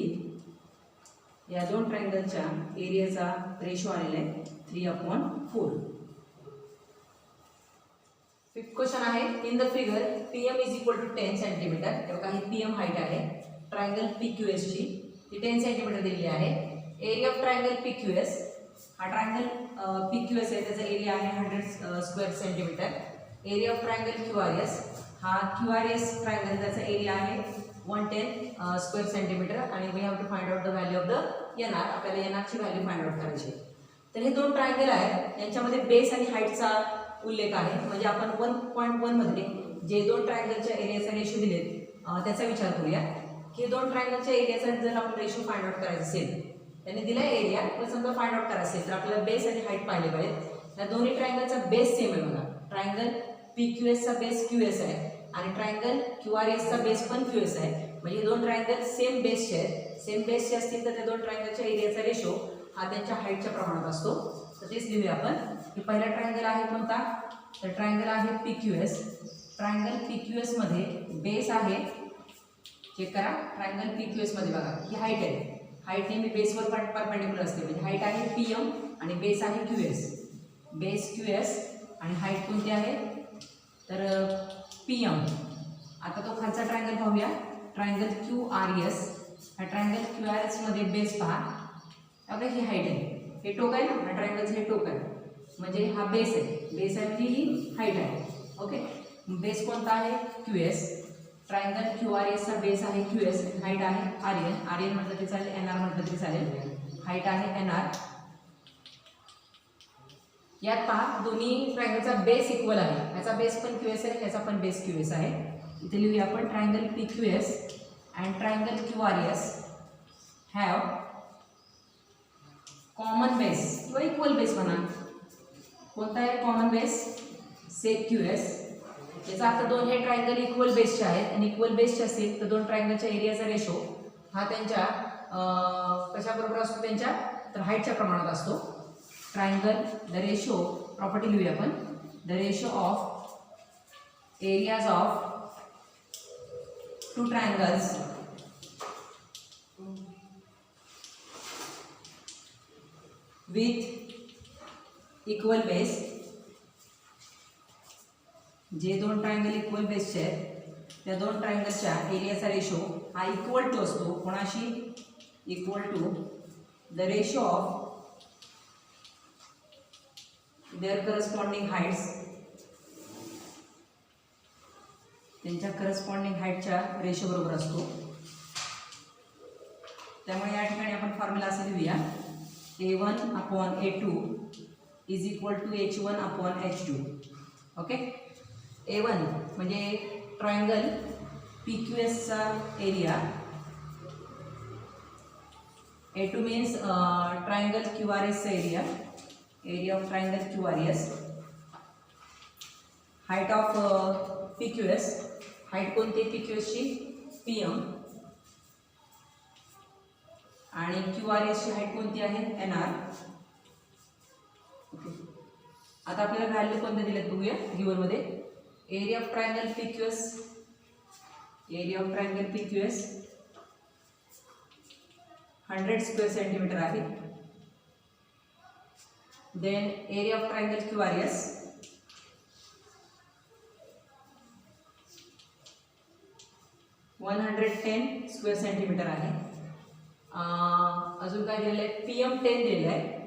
या दोन ट्रायंगलच्या एरियाचा रेशो आलेला आहे 3/4. फिफ्थ क्वेश्चन आहे. In the figure PM is equal to 10 centimetre. हे बघा ही PM हाईट आहे ट्रायंगल PQS ची, ती 10 सेंटीमीटर दिलेली आहे. एरिया ऑफ ट्रायंगल PQS, हा ट्रायंगल PQS आहे, त्याचा एरिया आहे 100 square centimetre. Area of triangle QRS, हा QRS ट्रायंगल त्याचा एरिया आहे 110 स्क्वेअर सेंटीमीटर. आणि we have to find out the value of the NR. आपल्याला NR ची व्हॅल्यू फाइंड आउट करायची. तर हे दोन ट्रायंगल आहेत, यांच्यामध्ये बेस आणि हाईटचा उल्लेख आहे. म्हणजे आपण 1.1 मध्ये जे दोन ट्रायंगलच्या एरियाचा रेशो दिलेत त्याचा विचार करूया की दोन ट्रायंगलच्या एरियाचा जर आपण रेशो फाइंड आउट करायचा असेल, त्यांनी दिला एरिया पण समजा फाइंड आउट करायचं असेल तर आपल्याला बेस आणि हाईट पाहिले पाहिजे. या दोन्ही ट्रायंगलचा बेस सेम आहे बघा. ट्रायंगल PQS चा बेस QS आहे आणि ट्रायंगल QRS चा बेस पण QS आहे. म्हणजे दोन ट्रायंगल सेम बेसचे आहेत. सेम बेसचे असतील तर त्या दोन ट्रायंगलच्या एरियाचा रेशो हा त्यांच्या हाईटच्या प्रमाणात असतो. तर तेच लिहूया आपण की पहिला ट्रायंगल आहे कोणता तर ट्रायंगल आहे PQS. ट्रायंगल PQS मध्ये बेस आहे, चेक करा. ट्रायंगल PQS मध्ये बघा ही हाईट आहे. हाईट नेहमी बेसवर परपेंडिक्युलर असते, म्हणजे हाईट आहे PM आणि बेस आहे QS. बेस QS आणि हाईट कोणती आहे तर PM. आता तो खालचा ट्रायंगल पाहूया, ट्रायंगल QRS. हा ट्रायंगल QRS मध्ये बेस पहा, आता ही हाईट आहे, हे टोक आहे ना, हा ट्रायंगलचं हे टोक आहे, म्हणजे हा बेस आहे, बेस आहे म्हणजे ही हाईट आहे. ओके, बेस कोणता आहे QS. ट्रायंगल QRS चा बेस आहे QS, हाईट आहे RN म्हटलं तरी चालेल, NR म्हटलं तरी चालेल, हाईट आहे NR. यात पहा दोन्ही ट्रायंगलचा बेस इक्वल आहे, ह्याचा बेस पण QS आहे, ह्याचा पण बेस QS आहे. इथे लिहूया आपण triangle PQS and triangle QRS have common base किंवा इक्वल बेस म्हणा. कोणता आहे कॉमन बेस से QS. याचा अर्थ दोन हे ट्रायंगल इक्वल बेसचे आहेत आणि इक्वल बेसचे असतील तर दोन ट्रायंगलच्या एरियाचा रेशो हा त्यांच्या कशाबरोबर असतो, त्यांच्या तर हाईटच्या प्रमाणात असतो. ट्रायंगल द रेशो प्रॉपर्टी लिहूया आपण, the ratio of areas of two triangles with equal base. जे दोन ट्रायंगल इक्वल बेसचे आहेत त्या दोन ट्रायंगलच्या एरियाचा रेशो हा इक्वल टू असतो, कोणाशी equal to the ratio of their corresponding heights, त्यांच्या करस्पॉन्डिंग हाईटच्या रेशो बरोबर असतो. त्यामुळे या ठिकाणी आपण फॉर्म्युला असे लिहूया, A1/A2 is equal to H1/H2. Okay, A1 म्हणजे ट्रायंगल PQS चा area, A2 means triangle QRS चा area, area of triangle QRS. Height of PQS, height कोणती PQS ची PM आणि QRS ची हाईट कोणती आहे NR. ओके, आता आपल्याला व्हॅल्यू कोणत्या दिल्यात बघूया गिवन मध्ये. Area of triangle PQS, area of triangle PQS 100 square centimetre आहे. Then area of triangle QRS 110 square centimetre आहे. अजून काय दिलेलं आहे, PM 10 दिलेलं आहे,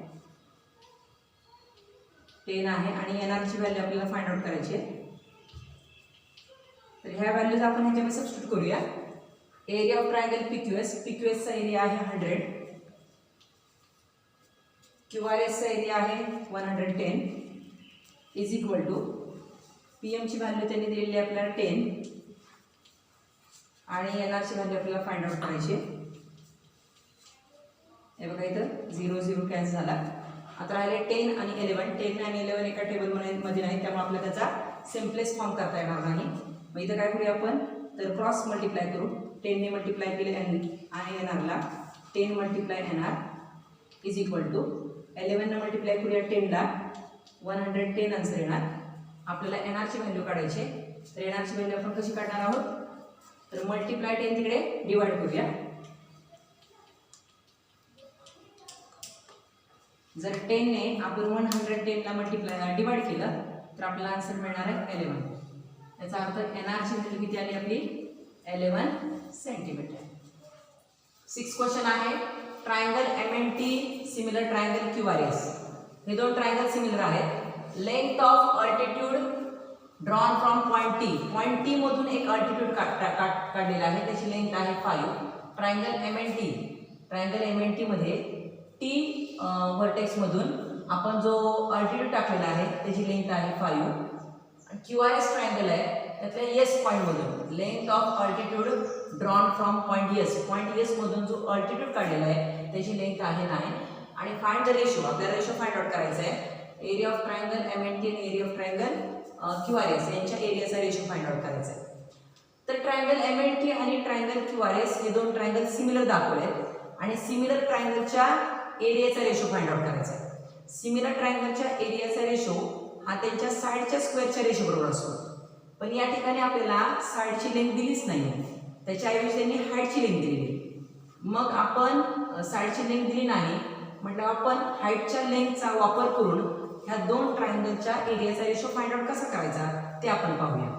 10 आहे आणि NR ची व्हॅल्यू आपल्याला फाइंड आउट करायची आहे. तर ह्या व्हॅल्यूज आपण ह्याच्यामध्ये सबस्टिट्यूट करूया. एरिया ऑफ ट्रायंगल PQS चा एरिया आहे 100, QRS चा एरिया आहे 110 इज इक्वल टू PM ची व्हॅल्यू त्यांनी दिलेली आहे आपल्याला 10 आणि NR ची व्हॅल्यू आपल्याला फाइंड आउट करायची आहे. हे बघा इथं 0 0 कॅन्सल झाला. आता राहिले 10 आणि 11. 10 आणि 11 एका टेबलमध्ये नाही, त्यामुळे आपल्याला त्याचा सिम्पलेस्ट फॉर्म करता येणार नाही. मग इथं काय करूया आपण, तर क्रॉस मल्टिप्लाय करू. 10 ने मल्टिप्लाय केले आणि NR ला 10 multiply NR is equal to 11 ने मल्टिप्लाय करूया 10 ला 110 आन्सर येणार. आपल्याला NR ची व्हॅल्यू काढायची. तर NR ची व्हॅल्यू आपण कशी काढणार आहोत, तर मल्टिप्लाय 10 तिकडे डिवाइड करूया. जर 10 ने आपण 110 ला मल्टिप्लाय डिवाइड केलं तर आपल्याला आन्सर मिळणार आहे 11. याचा अर्थ NR ची व्हॅल्यू किती आली आपली 11 सेंटीमीटर. 6 क्वेश्चन आहे, triangle MNT similar triangle QRS. हे दोन ट्रायंगल सिमिलर आहेत. Length of altitude drawn from point T. Point T मधून एक अल्टिट्यूड काढलेला आहे, त्याची लेंथ आहे 5. ट्रायंगल MNT मध्ये T व्हर्टेक्स मधून आपण जो अल्टिट्यूड टाकलेला आहे त्याची लेंथ आहे 5. QRS ट्रायंगल आहे, त्यातल्या S पॉइंट मधून length of altitude drawn from point S मधून जो अल्टिट्यूड काढलेला आहे त्याची लेंथ आहे 9. आणि फाइंड द रेशो, आपल्याला रेशो फाइंड आउट करायचा आहे. एरिया ऑफ ट्रायंगल MNT आणि एरिया ऑफ ट्रायंगल QRS यांच्या एरियाचा रेशो फाइंड आउट करायचा आहे. तर ट्रायंगल MNT आणि ट्रायंगल QRS हे दोन ट्रायंगल सिमिलर दाखवले आहेत आणि सिमिलर ट्रायंगलच्या एरियाचा रेशो फाइंड आउट करायचा आहे. सिमिलर ट्रायंगलच्या एरियाचा रेशो हा त्यांच्या साइडच्या स्क्वेअरच्या रेशो बरोबर असतो. पण या ठिकाणी आपल्याला साइडची लेंथ दिलीच नाही, त्याच्याऐवजी त्यांनी हाईटची लेंथ दिली. मग आपण साइडची लेंथ दिली नाही म्हटलं आपण हाईटच्या लेंथचा वापर करून ह्या दोन ट्रायंगलच्या एरियाचा रेशो फाइंड आउट कसा करायचा ते आपण पाहूया.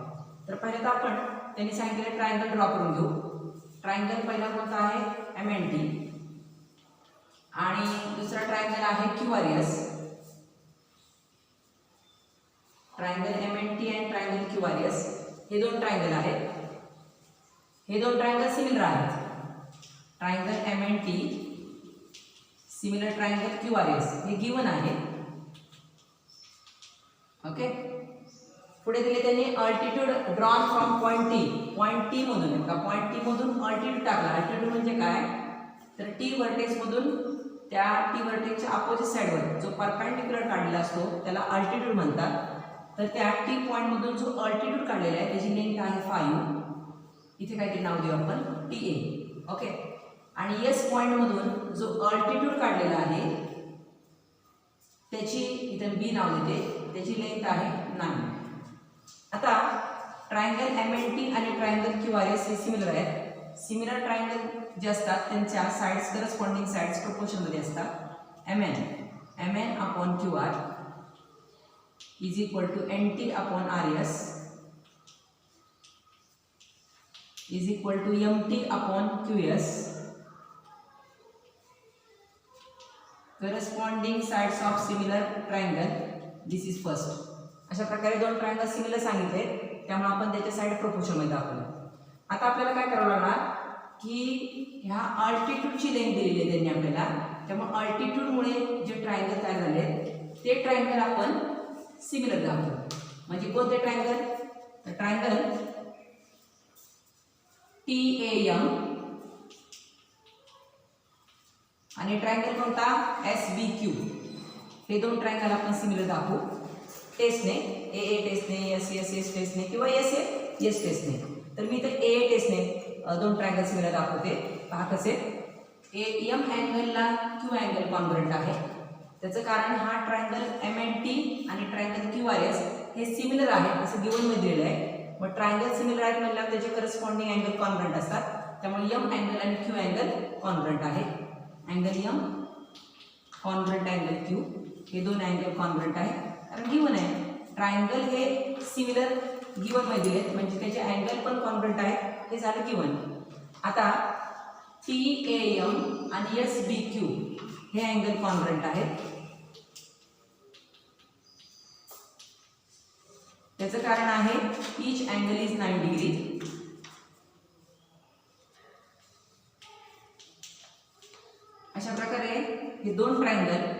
तर पहिल्यांदा आपण त्यांनी सांगितलेलं ट्रायंगल ड्रॉ करून घेऊ. ट्रायंगल पहिला कोणता आहे MNT आणि दुसरा ट्रायंगल आहे QRS. ट्रायंगल MNT आणि ट्रायंगल QRS हे दोन ट्रायंगल आहेत. हे दोन ट्रायंगल सिमिलर आहेत. Triangle MNT similar triangle QRS हे गिवन आहे. ओके, पुढे दिले त्यांनी altitude drawn from point T मधून का पॉइंट T मधून अल्टिट्यूड टाकला. अल्टिट्यूड म्हणजे काय तर T व्हर्टेक्स मधून त्या T व्हर्टेक्सच्या अपोजिट साइडवर जो परपेंडिक्युलर काढलेला असतो त्याला अल्टिट्यूड म्हणतात. तर त्या T पॉइंट मधून जो अल्टिट्यूड काढलेला आहे त्याची लेंथ आहे 5. इथे काहीतरी नाव देऊ आपण TA. ओके, आणि S पॉइंट मधून जो अल्टिट्यूड काढलेला आहे त्याची इथे B नाव देते, त्याची लेंथ आहे 9. आता ट्रायंगल MNT आणि ट्रायंगल QRS हे सिमिलर आहेत. सिमिलर ट्रायंगल जे असतात त्यांच्या साइड्स करस्पॉन्डिंग साइड्स प्रोपोर्शन मध्ये असतात. MN upon QR is equal to NT upon RS is equal to MT upon QS. Corresponding sides of similar triangle this is first. अशा प्रकारे दोन ट्रायंगल सिमिलर सांगितले त्यामुळे आपण त्याच्या साइड प्रोपोर्शन मध्ये दाखवले. आता आपल्याला काय करावं लागणार की ह्या अल्टिट्यूडची लेंथ दिलेली आहे त्यांनी आपल्याला, त्यामुळे अल्टिट्यूडमुळे जे ट्रायंगल तयार झाले ते ट्रायंगल आपण सिमिलर दाखवतो. म्हणजे कोणते ट्रायंगल तर ट्रायंगल TAM आणि ट्रायंगल कोणता SBQ. हे दोन ट्रायंगल आपण सिमिलर दाखवू टेस्टने, AA टेस्टने, SS टेस्टने किंवा SS टेस्टने. तर मी इथे AA टेस्टने दोन ट्रायंगल सिमिलर दाखवते. पहा कसे AM अँगलला Q अँगल कॉन्ग्रुएंट आहे. त्याचं कारण हा ट्रायंगल MNT आणि ट्रायंगल QRS हे सिमिलर आहेत असं गिवन मध्ये दिलेलं आहे. मग ट्रायंगल सिमिलर आहेत म्हणल्यावर त्याचे करस्पॉन्डिंग अँगल कॉन्ग्रुएंट असतात. त्यामुळे M अँगल आणि Q अँगल कॉन्ग्रुएंट आहे. Angle M congruent angle Q हे दोन अँगल कॉन्ग्रुएंट आहे कारण गिवन आहे. ट्रायंगल हे सिमिलर गिवन मध्ये दिलेत म्हणजे त्याचे अँगल पण कॉन्ग्रुएंट आहेत, हे झालं गिवन. आता TAM आणि SBQ हे अँगल कॉन्ग्रुएंट आहेत. त्याचं कारण आहे ईच अँगल इज 9 डिग्री. अशा प्रकारे हे दोन ट्रायंगल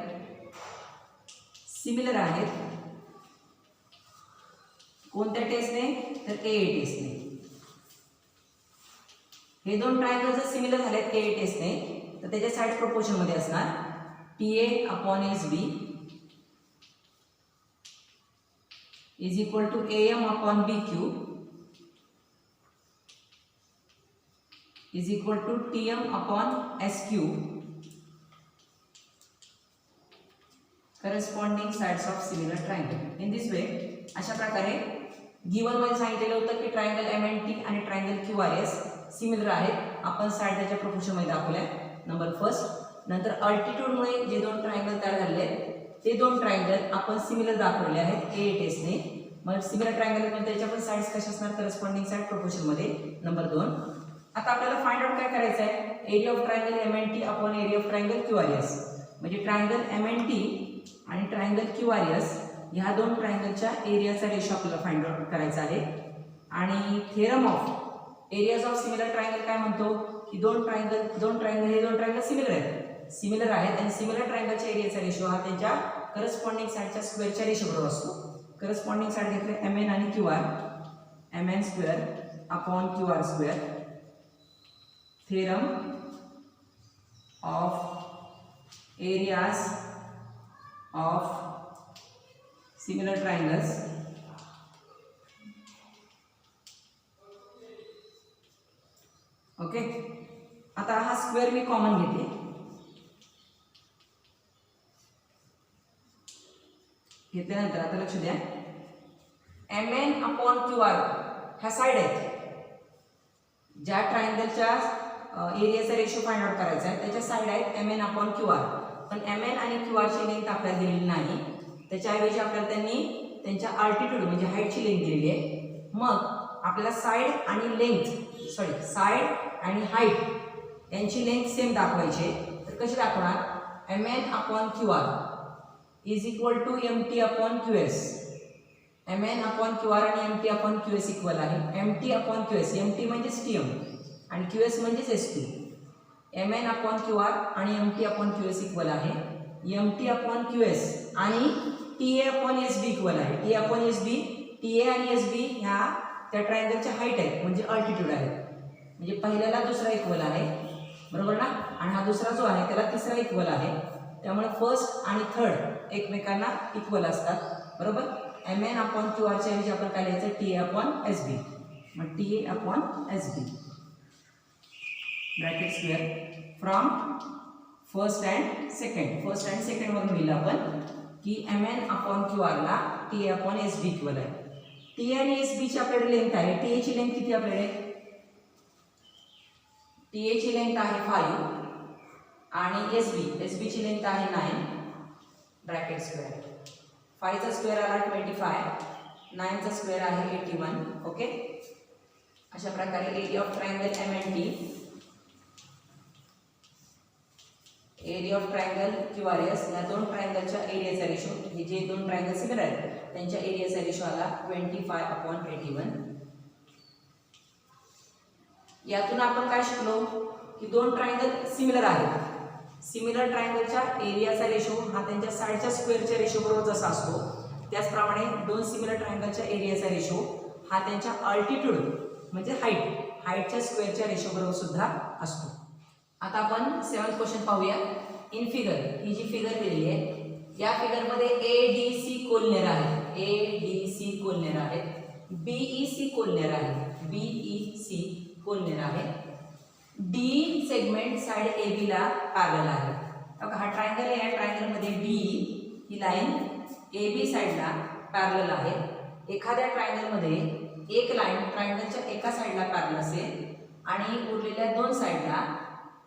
सिमिलर आहेत. कोणत्या टेस्टने तर AA टेस्टने. हे दोन ट्रायंगल जर सिमिलर झालेत AA टेस्टने तर त्याच्या साइड प्रोपोर्शन मध्ये असणार TA upon SB is equal to AM upon BQ is equal to TM upon SQ. Corresponding sides of similar triangle. In this way अशा प्रकारे गिवन मध्ये सांगितलेलं होतं की ट्रायंगल MNT आणि ट्रायंगल QRS सिमिलर आहेत. आपण साइड त्याच्या प्रोपोर्शन मध्ये दाखवल्या नंबर फर्स्ट. नंतर अल्टिट्यूडमुळे जे दोन ट्रायंगल तयार झाले ते दोन ट्रायंगल आपण सिमिलर दाखवले आहेत AA टेस्टने. मग सिमिलर ट्रायंगल म्हणजे त्याच्या पण साइड्स कशा असणार करस्पॉन्डिंग साइड प्रोपोर्शन मध्ये नंबर 2. आता आपल्याला फाइंड आउट काय करायचं आहे area of triangle MNT upon area of triangle QRS. म्हणजे ट्रायंगल MNT आणि ट्रायंगल QRS ह्या दोन ट्रायंगलच्या एरियाचा रेशो आपल्याला फाइंड आउट करायचा आहे. आणि theorem of areas of similar triangle काय म्हणतो की दोन ट्रायंगल सिमिलर आहेत आणि सिमिलर ट्रायंगलच्या एरियाचा रेशो हा त्यांच्या करस्पॉन्डिंग साइडच्या स्क्वेअरच्या रेशो बरोबर असतो. करस्पॉन्डिंग साइड घेतले MN आणि QR MN square upon QR square. Theorem of areas of similar triangles. Okay, आता हा स्क्वेअर मी कॉमन घेते. घेतल्यानंतर आता लक्ष द्या MN अपॉन QR ह्या साइड आहेत. ज्या ट्रायंगलच्या एरियाचा रेशो फाइंड आउट करायचा आहे त्याच्या साइड आहेत MN अपॉन QR. पण एम एन आणि क्यू आरची लेंथ आपल्याला दिलेली नाही, त्याच्याऐवजी आपल्याला त्यांनी त्यांच्या अल्टिट्यूड म्हणजे हाईटची लेंथ दिलेली आहे. मग आपल्याला साईड आणि हाईट यांची लेंथ सेम दाखवायची. तर कशी दाखवणार? M N upon Q R is equal to M T upon Q S. M N upon Q R आणि M T upon Q S equal आहे. M T upon Q S, M T म्हणजेच T M आणि Q S म्हणजेच S T. M N upon Q R आणि M T upon Q S equal आहे. M T upon Q S आणि T A upon S B equal आहे. T upon S B, T A आणि S बी ह्या त्या ट्रायंगलच्या height आहेत म्हणजे altitude आहे. म्हणजे पहिल्याला दुसरा इक्वल आहे, बरोबर ना, आणि हा दुसरा जो आहे त्याला तिसरा इक्वल आहे. त्यामुळे फर्स्ट आणि थर्ड एकमेकांना इक्वल असतात, बरोबर. एम एन अपॉन क्यू आरच्या ऐवजी आपण काय लिहायचं? T A upon S B. मग T A upon S B bracket square from first and second वरून लिहिलं आपण की एम एन अपॉन क्यू आरला T A upon S B equal आहे. टी ए आणि एस बीची आपल्याकडे लेंथ आहे. टी एची लेंथ किती आपल्याकडे? टी एची लेंथ आहे 5 आणि एस बीची लेंथ आहे 9 ब्रॅकेट स्क्वेअर. 5चा स्क्वेअर आला 25, 9चा स्क्वेअर आहे 81. ओके, अशा प्रकारे area of triangle M N T, area of triangle Q R S या दोन ट्रायंगलच्या एरियाचा रेशो, हे जे दोन ट्रायंगल सिमिलर आहेत त्यांच्या एरियाचा रेशो आला 25/81. यातून आपण काय शिकलो की दोन ट्रायंगल सिमिलर आहेत. सिमिलर ट्रायंगलच्या एरियाचा रेशो हा त्यांच्या साईडच्या स्क्वेअरच्या रेशो बरोबर जसा असतो त्याचप्रमाणे दोन सिमिलर ट्रायंगलच्या एरियाचा रेशो हा त्यांच्या अल्टिट्यूड म्हणजे हाईटच्या स्क्वेअरच्या रेशो बरोबर सुद्धा असतो. आता आपण 7th क्वेश्चन पाहूया. इन फिगर, ही जी फिगर दिलेली आहे या फिगरमध्ये ए डी सी कोलनेर आहेत. ए डी सी कोलनेर आहेत. बीई सी कोलनेर आहे. बीई सी कोलनेर आहे. D segment side A B ला पॅरलल आहे. हा ट्रायंगल आहे. या ट्रायंगलमध्ये D he line A B साइडला पॅरलल आहे. एखाद्या ट्रायंगलमध्ये एक लाईन ट्रायंगलच्या एका साइडला पॅरलल असेल आणि उरलेल्या दोन साइडला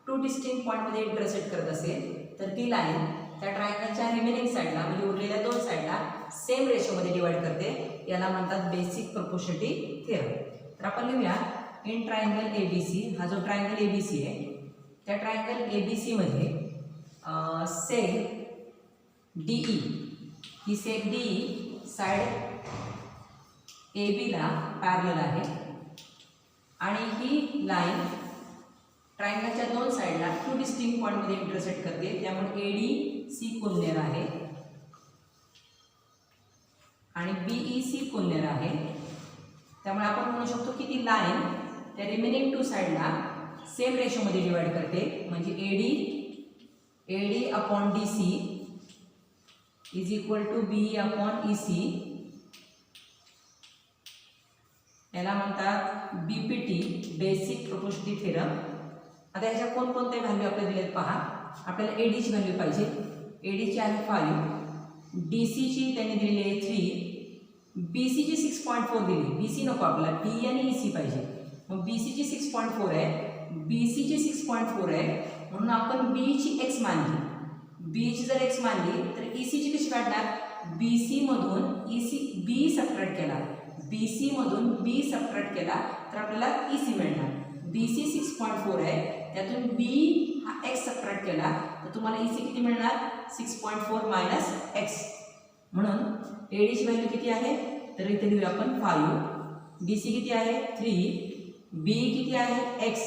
2 डिस्टिंक्ट पॉईंटमध्ये इंटरसेक्ट करत असेल तर ती लाईन त्या ट्रायंगलच्या रिमेनिंग साइडला म्हणजे उरलेल्या दोन साइडला सेम रेशोमध्ये डिवाइड करते. याला म्हणतात बेसिक प्रोपोर्शनॅलिटी थेरम. तर आपण लिहूया in triangle A B C. हा जो ट्रायंगल ए बी सी आहे त्या ट्रायंगल ए बी सीमध्ये सेग डी ई, ही सेग डी ई साइड ए बीला पॅरलल आहे आणि ही लाईन ट्रायंगलच्या दोन साइडला 2 डिस्टिंक्ट पॉईंटमध्ये इंटरसेक्ट करते. त्यामुळे ए डी सी कोलनेर आहे आणि बीई सी कोलनेर आहे. त्यामुळे आपण म्हणू शकतो की ती लाईन त्या रिमेनिंग 2 साइडला सेम रेशोमध्ये डिवाइड करते. म्हणजे A D upon D C is equal to BE upon E C. याला म्हणतात बीपीटी बेसिक प्रोपोर्शनॅलिटी थेरम. आता ह्याच्या कोणकोणत्या व्हॅल्यू आपल्याला दिलेत पहा. आपल्याला एडीची व्हॅल्यू पाहिजे. एडीची आहे 5, डीसीची त्यांनी दिलेली आहे 3, बीसीची 6.4 दिली. बीसी नको आपल्याला, बी आणि ईसी पाहिजे. मग बीसीची 6.4 आहे, बीसीची 6.4 आहे म्हणून आपण बीची एक्स मानली. बीची जर एक्स मानली तर ईसीची कशी काढणार? बीसी मधून ईसी बी सबट्रॅक्ट केला, बीसी मधून बी सबट्रॅक्ट केला तर आपल्याला ईसी मिळणार. बीसी 6.4 आहे, त्यातून बी हा एक्स सबट्रॅक्ट केला तर तुम्हाला ईसी किती मिळणार? 6.4 मायनस एक्स. म्हणून एडीची व्हॅल्यू किती आहे तर इथे लिहूया आपण 5, बीसी किती आहे 3, बी किती आहे एक्स,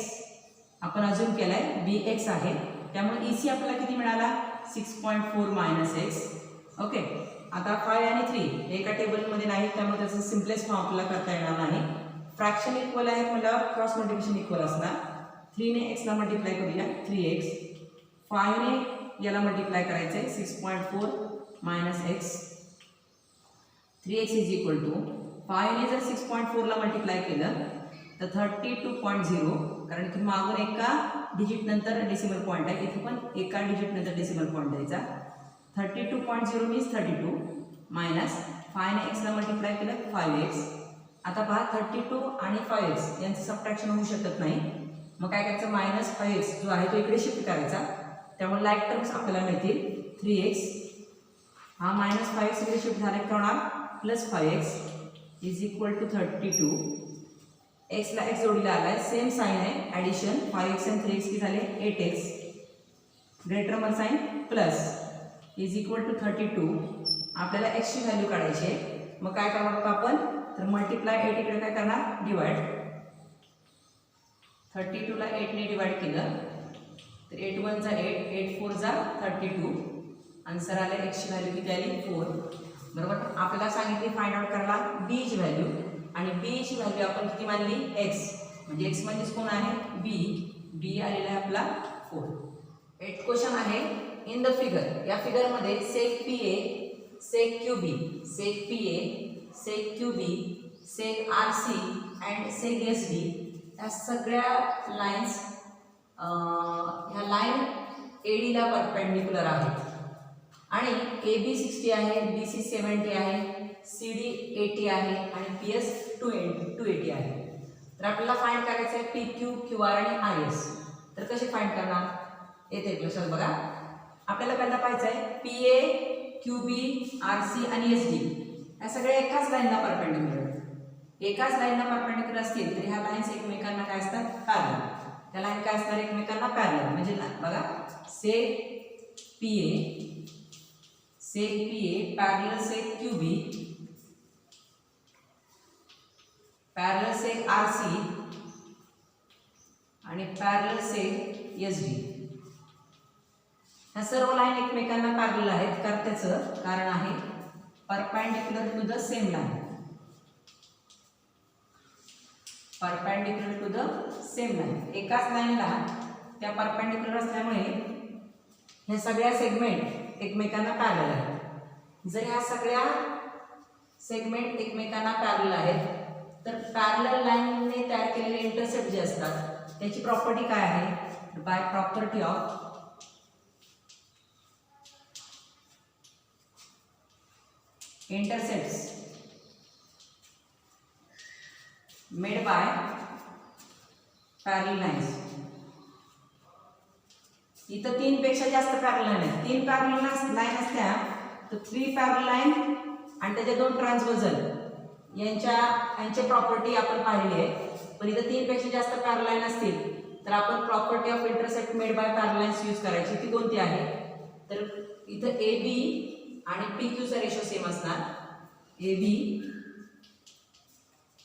आपण अजून केलाय बी एक्स आहे. त्यामुळे ईसी आपल्याला किती मिळाला? 6.4 मायनस एक्स. ओके, आता 5 आणि 3 एका टेबलमध्ये नाही त्यामुळे त्याचं सिम्पलेस्ट फॉर्म आपल्याला करता येणार नाही. फ्रॅक्शन इक्वल आहे म्हणजे क्रॉस मल्टिप्लिकेशन इक्वल असणार. 3 ने एक्सला मल्टिप्लाय करूया 3x, 5 ने याला मल्टिप्लाय करायचं आहे 6.4 minus X. 3x is equal to 5 ने जर 6.4 ला मल्टिप्लाय केलं तर 32.0, कारण की मागून एका डिजिट नंतर डेसिमल पॉईंट आहे, इथे पण एका डिजिट नंतर डेसिमल पॉईंट द्यायचा. 32.0 मीन्स 32 मायनस 5 ने एक्सला मल्टिप्लाय केलं 5x. आता पहा 32 आणि 5x यांचं सबट्रॅक्शन होऊ शकत नाही. मग काय करायचं? मायनस 5x जो आहे तो इकडे शिफ्ट करायचा त्यामुळे लाईक टर्म्स आपल्याला मिळतील 3x हा -5x इकडे शिफ्ट झाला की होणार +5x is equal to 32 x ला x जोडीला आलाय सेम साइन आहे ॲडिशन 5x आणि 3x की झाले 8x greater number sign plus is equal to 32 आपल्याला x ची व्हॅल्यू काढायची आहे मग काय करणार आपण तर मल्टिप्लाय 8 इकडे काय करणार डिवाइड 32 ला 8 ने डिवाइड केलं तर 8 1 जा 8 8 4 जा 32 आन्सर आले x ची व्हॅल्यू किती आली 4 बरोबर आपल्याला सांगितले फाइंड आउट करायला b ची व्हॅल्यू आणि b ची व्हॅल्यू आपण किती मानली x म्हणजे x म्हणजे कोण आहे b आलेला आहे आपला 4 8 क्वेश्चन आहे इन द फिगर या फिगर मध्ये seg PA seg QB seg PA seg QB seg RC and seg SD या सगळ्या लाइन्स ह्या लाइन AD ला परपेंडिक्युलर आहेत आणि AB 60 आहे BC 70 आहे CD 80 आहे आणि PS 280 आहे तर आपल्याला फाइंड करायचं आहे PQ QR आणि RS तर कसे फाइंड करणार येते लक्षात बघा आपल्याला पहिल्यांदा पाहायचं आहे PA QB RC आणि SD या सगळ्या एकाच लाईनला परपेंडिक्युलर आहेत एकाच लाईनला परपेंडिक्युलर असतील तर ह्या लाईन्स एकमेकांना काय असतात पॅरलल त्या लाईन काय असणार एकमेकांना पॅरलल म्हणजे बघा सेक PA पॅरलल सेक QB पॅरलल सेक RC आणि पॅरलल सेक SD ह्या सर्व लाईन एकमेकांना पॅरलल आहेत कारण त्याचं कारण आहे perpendicular to the same line perpendicular to the same line एकाच लाईनला त्या परपेंडिक्युलर असल्यामुळे हे सगळ्या सेगमेंट एकमेकांना पॅरलल आहेत जर ह्या सगळ्या सेगमेंट एकमेकांना पॅरलल आहेत तर पॅरलल लाईनने तयार केलेले इंटरसेप्ट जे असतात त्याची प्रॉपर्टी काय आहे by property of intercepts made by parallel lines इथं 3 पेक्षा जास्त पॅरलल लाईन आहेत 3 पॅरलल लाईन असत्या तर 3 पॅरलल लाईन आणि त्याच्या 2 ट्रान्सव्हर्सल यांची प्रॉपर्टी आपण पाहिली आहे पण इथं 3 पेक्षा जास्त पॅरलल लाईन असतील तर आपण property of intercept made by parallel lines use करायची ती कोणती आहे तर इथं AB आणि PQ चा रेशो सेम असणार AB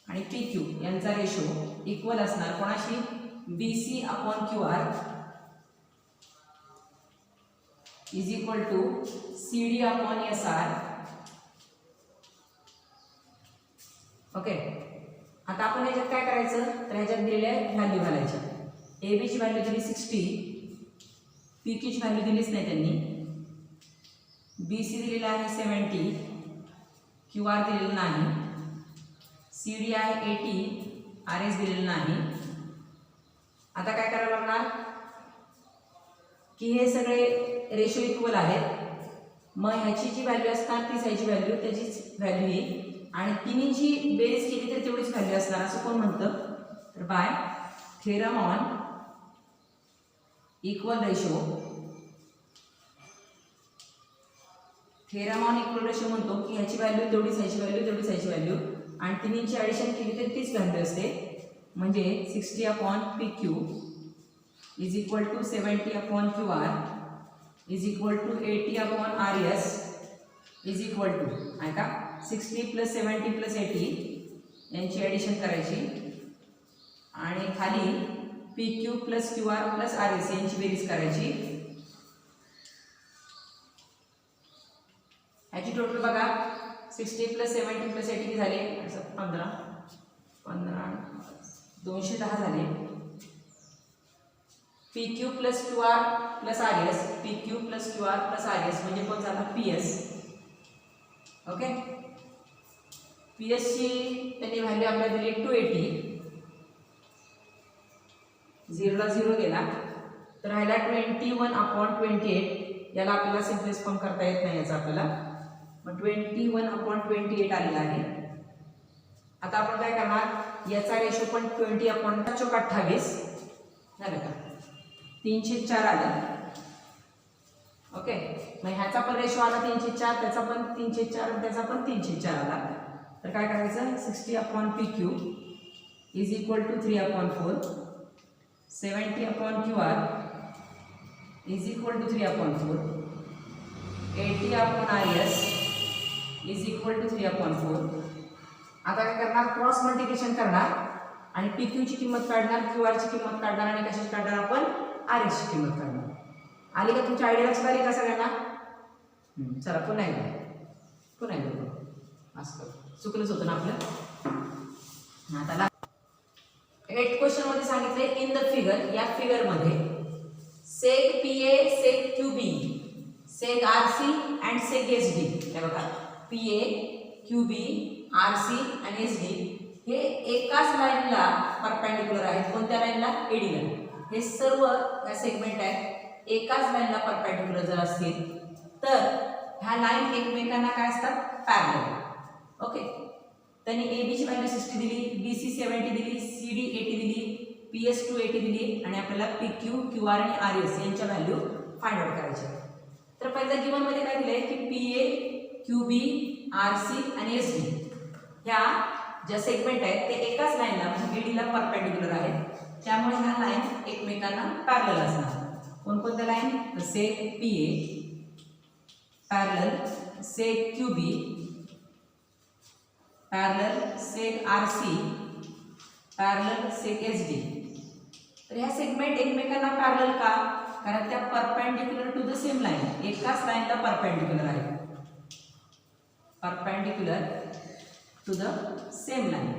आणि PQ यांचा रेशो इक्वल असणार कोणाशी BC upon QR is equal to CD upon SR okay आता आपण याच्यात काय करायचं तर ह्याच्यात दिलेल्या व्हॅल्यू घालायच्या AB ची व्हॅल्यू दिली 60 PQ ची व्हॅल्यू दिलीच नाही त्यांनी BC दिलेला आहे 70 QR दिलेला नाही CD आहे 80 RS दिलेला नाही आता काय करावं लागणार की हे सगळे रेशो इक्वल आहेत मग ह्याची जी व्हॅल्यू असणार तीच ह्याची व्हॅल्यू त्याचीच व्हॅल्यू येईल आणि तिन्हीची बेरीज केली तर तेवढीच व्हॅल्यू असणार असं कोण म्हणतं तर by theorem on equal ratio theorem on equal ratio म्हणतो की ह्याची व्हॅल्यू तेवढीच ह्याची व्हॅल्यू तेवढीच ह्याची व्हॅल्यू आणि तिन्हीची ॲडिशन केली तर तीच व्हॅल्यू असते म्हणजे 60 upon PQ is equal to 70 upon QR is equal to 80 upon RS is equal to आहे का 60 प्लस 70 प्लस 80 यांची ॲडिशन करायची आणि खाली PQ plus QR plus RS यांची बेरीज करायची ह्याची टोटल बघा 60 प्लस 70 प्लस 80 झाले 15 210 झाले PQ plus QR plus RS PQ plus QR plus RS म्हणजे कोण झाला PS ओके PS ची त्यांनी व्हॅल्यू आपल्याला दिली 280 0 ला 0 गेला तर राहिला 21 अपॉन 28 याला आपल्याला सिम्प्लिफाय फॉर्म करता येत नाही याचा आपल्याला मग 21 अपॉन 28 आलेला आहे आता आपण काय करणार याचा रेशो पण 20 अपॉन 28 झालं का 304 आलं ओके, मग ह्याचा पण रेशो आला 3/4, त्याचा पण 3/4 आणि त्याचा पण 3/4 आला. तर काय करायचं, 60/PQ is equal to 3/4, 70/QR is equal to 3/4, 80/RS is equal to 3/4. आता काय करणार, क्रॉस मल्टिप्लिकेशन करणार आणि PQ ची किंमत काढणार, QR ची किंमत काढणार आणि कशाची काढणार आपण, RS ची किंमत काढणार. आली का तुमच्या आयडिया लक्षात आली का सगळ्यांना? चला पुन्हा एकदा असं चुकलंच होतं ना आपलं. आता 8 क्वेश्चन मध्ये सांगितले, इन द फिगर, या फिगर मध्ये सेग PA, सेग QB, सेग RC and सेग SD, हे बघा PA, QB, RC आणि SD हे एकाच लाईनला परपेंडिक्युलर आहेत. कोणत्या लाईनला, AD ला. हे सर्व या सेगमेंट आहेत एकाच लाईनला परपेंडिक्युलर जर असतील तर ह्या लाईन एकमेकांना काय असतात, पॅरलल. ओके, त्यांनी AB ची व्हॅल्यू 60 दिली, BC 70 दिली, CD 80 दिली, PS 280 दिली आणि आपल्याला PQ, QR आणि RS यांच्या व्हॅल्यू फाइंड आउट करायच्या. तर पहिल्या गिवन मध्ये काय दिलंय की PA, QB, RC आणि SD ह्या ज्या सेगमेंट आहेत ते एकाच लाईनला म्हणजे AD ला परपेंडिक्युलर आहेत, त्यामुळे ह्या लाईन एकमेकांना पॅरलल असणार. कोणकोणत्या लाईन, तर seg PA parallel seg QB parallel seg RC parallel seg SD. तर ह्या सेगमेंट एकमेकांना पॅरलल का, कारण त्या perpendicular to the same line, एकाच लाईनला परपेंडिक्युलर आहेत, perpendicular to the same line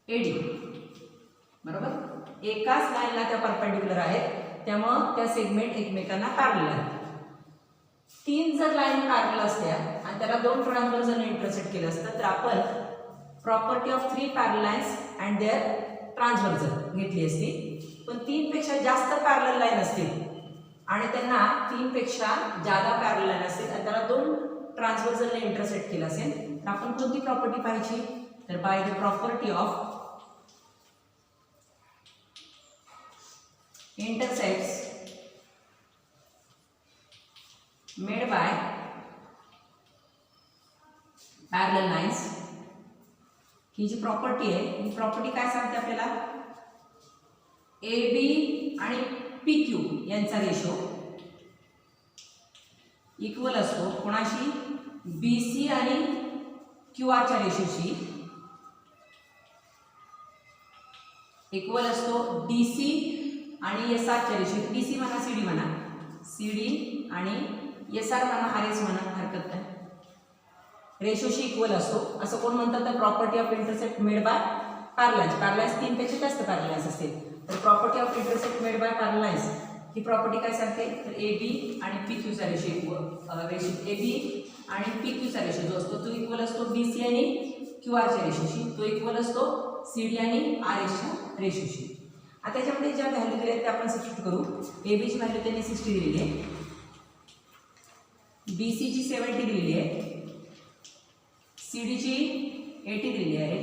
AD, बरोबर. एकाच लाईनला त्या परपेंडिक्युलर आहेत, त्यामुळे त्या सेगमेंट एकमेकांना पॅरलल आहेत. 3 जर लाईन पॅरलल असत्या आणि त्याला 2 ट्रान्सव्हर्सलने इंटरसेक्ट केलं असतं तर आपण property of 3 parallel lines and their transversal घेतली असती. पण 3 पेक्षा जास्त पॅरलल लाईन असतील आणि त्यांना 3 पेक्षा जादा पॅरलल लाईन असतील आणि त्याला 2 ट्रान्सव्हर्सलने इंटरसेक्ट केलं असेल तर आपण कोणती प्रॉपर्टी पाहिजे, तर by the property of intersects made by parallel lines. ही जी प्रॉपर्टी आहे ही प्रॉपर्टी काय सांगते आपल्याला, AB आणि PQ यांचा रेशो इक्वल असतो कोणाशी, BC आणि QR च्या रेशोशी इक्वल असतो, DC आणि SR च्या रेशो, DC म्हणा CD म्हणा, CD आणि SR म्हणा, RS म्हणा, हरकत नाही, रेशोशी इक्वल असतो. असं कोण म्हणतात, तर property of intersect made by parallels. Parallels 3 पेक्षा जास्त पॅरलल्स असतील तर property of intersect made by parallels ही प्रॉपर्टी काय सांगते, तर AB आणि PQ चा रेशो AB आणि PQ चा रेशो जो असतो तो इक्वल असतो BC आणि QR च्या रेशोशी, तो इक्वल असतो CD आणि RS च्या रेशोशी. आता त्याच्यामध्ये ज्या व्हॅल्यू दिल्या त्या आपण सबस्टिट्यूट करू. AB ची व्हॅल्यू त्यांनी 60 दिलेली आहे, BC ची 70 दिलेली आहे, CD ची 80 दिलेली आहे.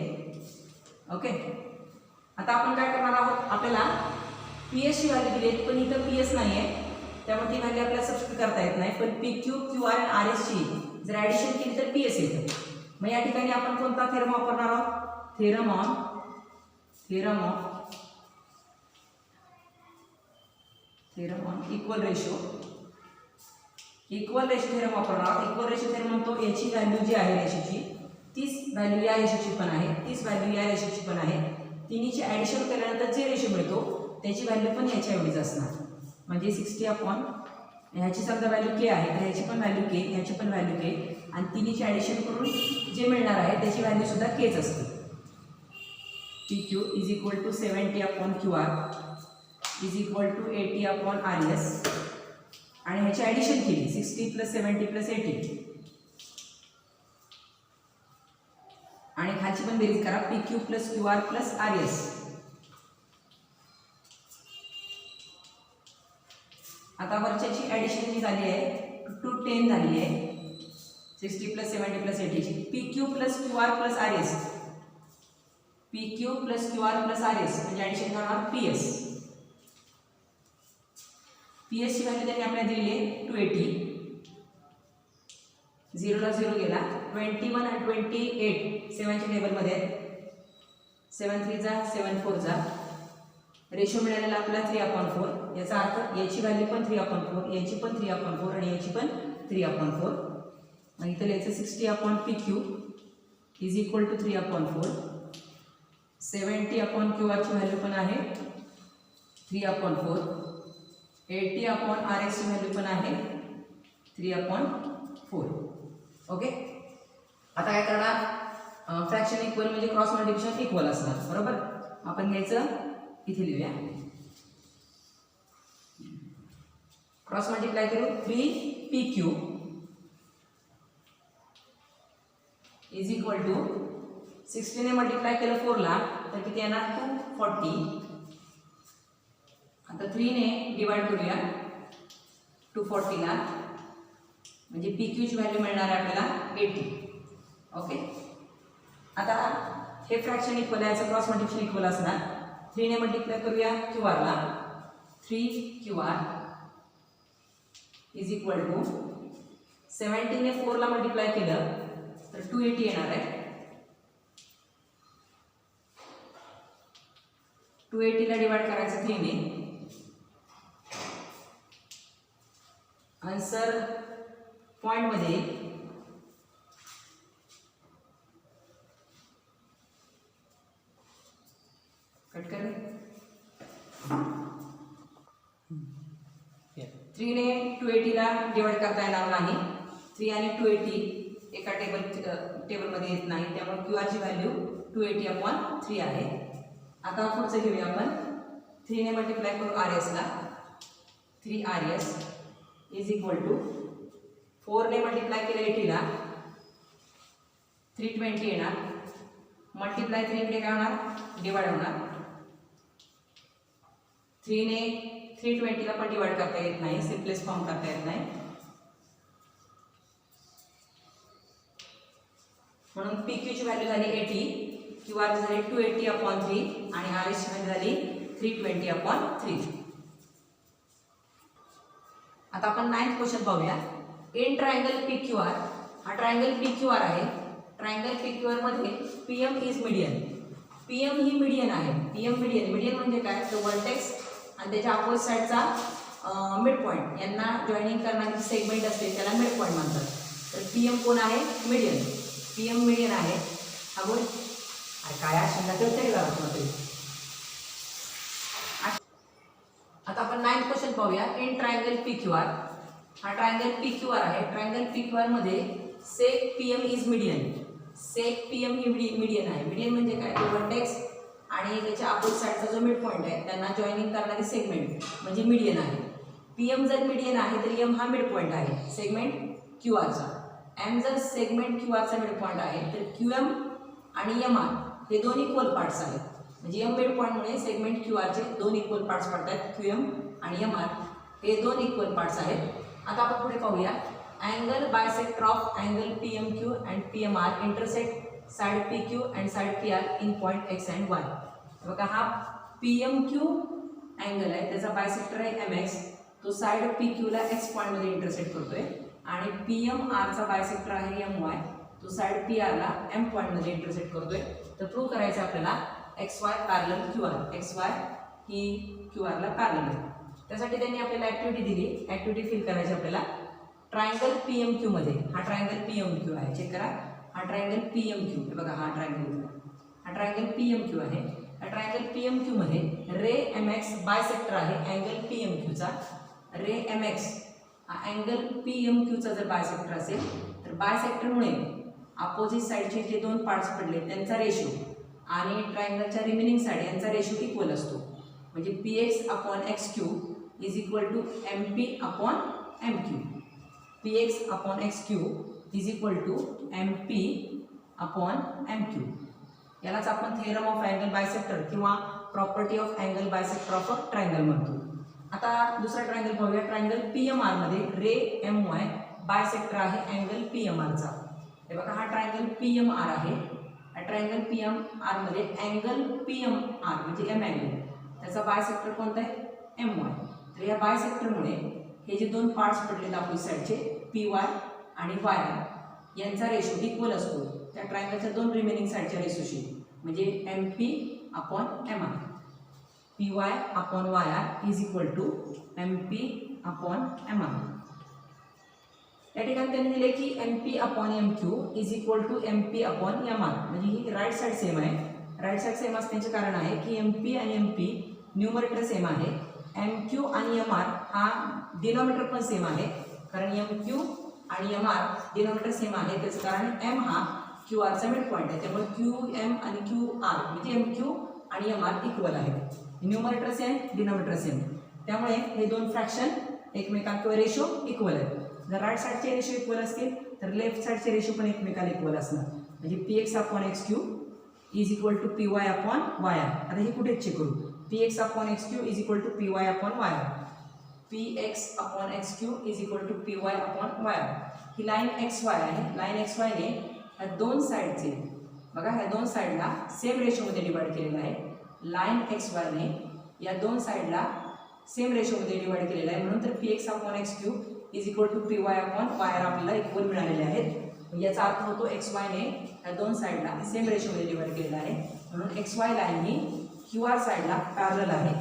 ओके, आता आपण काय करणार आहोत, आपल्याला PS ची व्हॅल्यू दिली आहे पण इथं PS नाही आहे त्यामुळे ती व्हॅल्यू आपल्याला सबस्टिट्यूट करता येत नाही, पण PQ, QR आणि RS ची जर ॲडिशन केली तर PS येतं. मग या ठिकाणी आपण कोणता थेरम वापरणार आहोत, theorem on equal ratio theorem वापरणार आहोत. इक्वल रेशो थेरम म्हणतो याची व्हॅल्यू जी आहे रेशोची तीच व्हॅल्यू या रेशोची पण आहे, तीच व्हॅल्यू या रेशोची पण आहे. तिन्हीची ॲडिशन केल्यानंतर जे रेशो मिळतो त्याची व्हॅल्यू पण याच्या एवढीच असणार. म्हणजे 60 अपॉन ह्याची समजा व्हॅल्यू K आहे तर ह्याची पण व्हॅल्यू K, ह्याची पण व्हॅल्यू K आणि तिन्हीची ॲडिशन करून जे मिळणार आहे त्याची व्हॅल्यू सुद्धा Kच असते. PQ is equal to 70 upon QR is equal to 80 upon RS आणि ह्याची ॲडिशन केली 60 + 70 + 80 आणि खालची पण बेरीज करा, PQ + QR + RS. आता वरच्याची ॲडिशन जी झाली आहे 210 झाली आहे, 60 + 70 + 80 ची. PQ + QR + RS, PQ + QR + RS म्हणजे ॲडिशन करणार PS. पी एसची व्हॅल्यू त्यांनी आपल्याला दिली आहे 280. 0 ला 0 गेला. 21 आणि 28 7च्या टेबलमध्ये आहेत. 7 3 जा 7 4 जा. रेशो मिळालेला आपला 3/4. याचा अर्थ याची व्हॅल्यू पण 3/4, याची पण 3/4 आणि याची पण 3/4. मग इथं लिहायचं 60/PQ is equal to 3/4. 70/QR ची व्हॅल्यू पण आहे 3/4. 80/RS ची व्हॅल्यू पण आहे 3/4. ओके. आता काय करणार, फ्रॅक्शन इक्वल म्हणजे क्रॉस मल्टिप्लिकेशन इक्वल असणार. बरोबर. आपण घ्यायचं इथे लिहूया. क्रॉस मल्टिप्लाय करू 3PQ इज इक्वल टू 60 ने मल्टिप्लाय केलं 4 ला तर किती येणार 240. आता 3 ने डिवाइड करूया 240 ला म्हणजे PQ ची व्हॅल्यू मिळणार आहे आपल्याला 80. ओके. आता हे फ्रॅक्शन इक्वल आहे, याचं क्रॉस मल्टिप्लिकेशन इक्वल असणार. 3 ने मल्टिप्लाय करूया QR ला 3QR इज इक्वल टू 70 ने 4 ला मल्टिप्लाय केलं तर 280 येणार आहे. 280 ला डिवाइड करायचं 3 ने. आन्सर पॉइंट मध्ये कट कर. 3 ने 280 ला डिवाइड करता येणार नाही. 3 आणि 280 एका टेबलमध्ये येत नाही, त्यामुळे QR ची व्हॅल्यू 280/3 आहे. आता पुढचं घेऊया आपण. 3 ने मल्टिप्लाय करू RS ला 3RS इज इक्वल टू 4 ने मल्टिप्लाय केलं 80 ला 320 येणार. मल्टिप्लाय 3 इकडे काय होणार डिवाइड होणार. 3 ने 320 ला पण डिवाइड करता येत नाही, सिम्पलेस्ट फॉर्म करता येत नाही. म्हणून PQ ची व्हॅल्यू झाली 80, QR ची झाली 280/3 आणि RS ची व्हॅल्यू झाली 320/3. आता आपण 9th क्वेश्चन पाहूया. इन ट्रायंगल PQR, हा ट्रायंगल PQR आहे. ट्रायंगल PQR मध्ये PM इज मीडियन. PM ही मीडियन आहे. PM median. मीडियन म्हणजे काय, तो वर्टेक्स आणि त्याच्या अपोजिट साइडचा मिड पॉइंट यांना जॉईनिंग करणारी सेगमेंट असते, त्याला मिड पॉइंट म्हणतात. तर PM कोण आहे, मीडियन. PM मीडियन आहे. हा बोल काय आशंका करते का तुम्ही. आता आपण 9th क्वेश्चन पाहूया. इन ट्रायंगल PQR, हा ट्रायंगल PQR आहे. ट्रायंगल PQR मध्ये seg PM is median. Seg PM ही मीडियन आहे. मीडियन म्हणजे काय, तो वर्टेक्स आणि त्याच्या अपोजिट साइडचा जो मिड पॉइंट आहे त्यांना जॉईनिंग करणारी सेगमेंट म्हणजे मीडियन आहे. PM जर मीडियन आहे तर M हा मिड पॉइंट आहे सेगमेंट QR चा. M जर सेगमेंट QR चा मिड पॉइंट आहे तर QM आणि MR हे दोन इक्वल पार्ट्स आहेत. म्हणजे M मिड पॉइंटमुळे सेगमेंट QR चे दोन इक्वल पार्ट्स पडतात. QM आणि MR हे दोन इक्वल पार्ट्स आहेत. आता आपण पुढे पाहूया. Angle bisector of angle PMQ and PMR intersect side PQ and side PR in point X and Y. बघा हा PMQ अँगल आहे, त्याचा बायसेक्टर आहे MX. तो साइड PQ ला X पॉइंट मध्ये इंटरसेक्ट करतोय आणि PMR चा बायसेक्टर आहे MY. तो साइड PR ला M पॉइंट मध्ये इंटरसेक्ट करतोय. तर प्रूव्ह करायचं आपल्याला XY पॅरलल QR. XY ही QR ला पॅरलल आहे. त्यासाठी त्यांनी आपल्याला ऍक्टिव्हिटी दिली. ऍक्टिव्हिटी फिल करायची आपल्याला. ट्रायंगल PMQ मध्ये, हा ट्रायंगल PMQ आहे, चेक करा. हा ट्रायंगल PMQ, हे बघा हा ट्रायंगल PMQ आहे. हा ट्रायंगल PMQ मध्ये रे MX बायसेक्टर आहे अँगल PMQ चा. रे MX हा अँगल PMQ चा जर बायसेक्टर असेल तर बायसेक्टरमुळे अपोजिट साइडचे जे दोन पार्ट्स पडले त्यांचा रेशो आणि ट्रायंगलच्या रिमेनिंग साइड यांचा रेशो इक्वल असतो. म्हणजे PX/XQ is equal to MP/MQ. PX/XQ is equal to MP/MQ. यालाच आपण थेरम ऑफ अँगल बायसेक्टर किंवा property of angle bisector of a triangle म्हणतो. आता दुसरा ट्रायंगल पाहूया. ट्रायंगल PMR मध्ये रे MY बायसेक्टर आहे अँगल PMR चा. हे बघा हा ट्रायंगल PMR आहे. हा ट्रायंगल PMR मध्ये अँगल PMR म्हणजे M अँगल, त्याचा बायसेक्टर कोणता आहे MY. तर तर या बायसेक्टरमुळे हे जे दोन पार्ट्स पडलेत अपोजिट साईडचे पी वाय आणि वाय आर यांचा रेशो इक्वल असतो त्या ट्रायंगलच्या दोन रिमेनिंग साईडच्या रेशोशी, म्हणजे M P upon M R. P Y upon Y R is equal to M P upon M R. या ठिकाणी त्यांनी दिले की M P upon M Q is equal to M P upon M R. म्हणजे ही right side same आहे. Right side same असण्याचे कारण आहे की एम पी आणि एम पी न्यूमरेटर सेम आहे. एम क्यू आणि एम आर हा डिनॉमिनेटर पण सेम आहे, कारण एम क्यू आणि एम आर डिनॉमिनेटर सेम आहे. त्याचं कारण एम हा क्यू आरचा मिड पॉईंट आहे, त्यामुळे क्यू एम आणि क्यू आर म्हणजे एम क्यू आणि एम आर इक्वल आहेत. न्यूमरेटर सेम, डिनॉमिनेटर सेम, त्यामुळे हे दोन फ्रॅक्शन एकमेकांकिंवा रेशो इक्वल आहेत. जर राईट साईडचे रेशो इक्वल असतील तर लेफ्ट साईडचे रेशो पण एकमेकाला इक्वल असणार. म्हणजे P X upon X Q is equal to P Y upon Y R. आता हे कुठे चेक करू? P X upon X Q is equal to P Y upon Y R. P X upon X Q is equal to P Y upon Y R. ही line X Y आहे. Line X वायने ह्या दोन साईडचे बघा, ह्या दोन साईडला सेम रेशोमध्ये डिवाइड केलेलं आहे. लाईन एक्स वायने या दोन साईडला सेम रेशोमध्ये डिवाइड केलेलं आहे, म्हणून तर P X upon X Q is equal to P Y upon Y R आपल्याला इक्वल मिळालेले आहेत. याचा अर्थ होतो एक्स वायने या दोन साईडला सेम रेशोमध्ये डिवाइड केलेला आहे, म्हणून एक्स वाय लाईन ही क्यू आर साईडला पॅरलल आहे.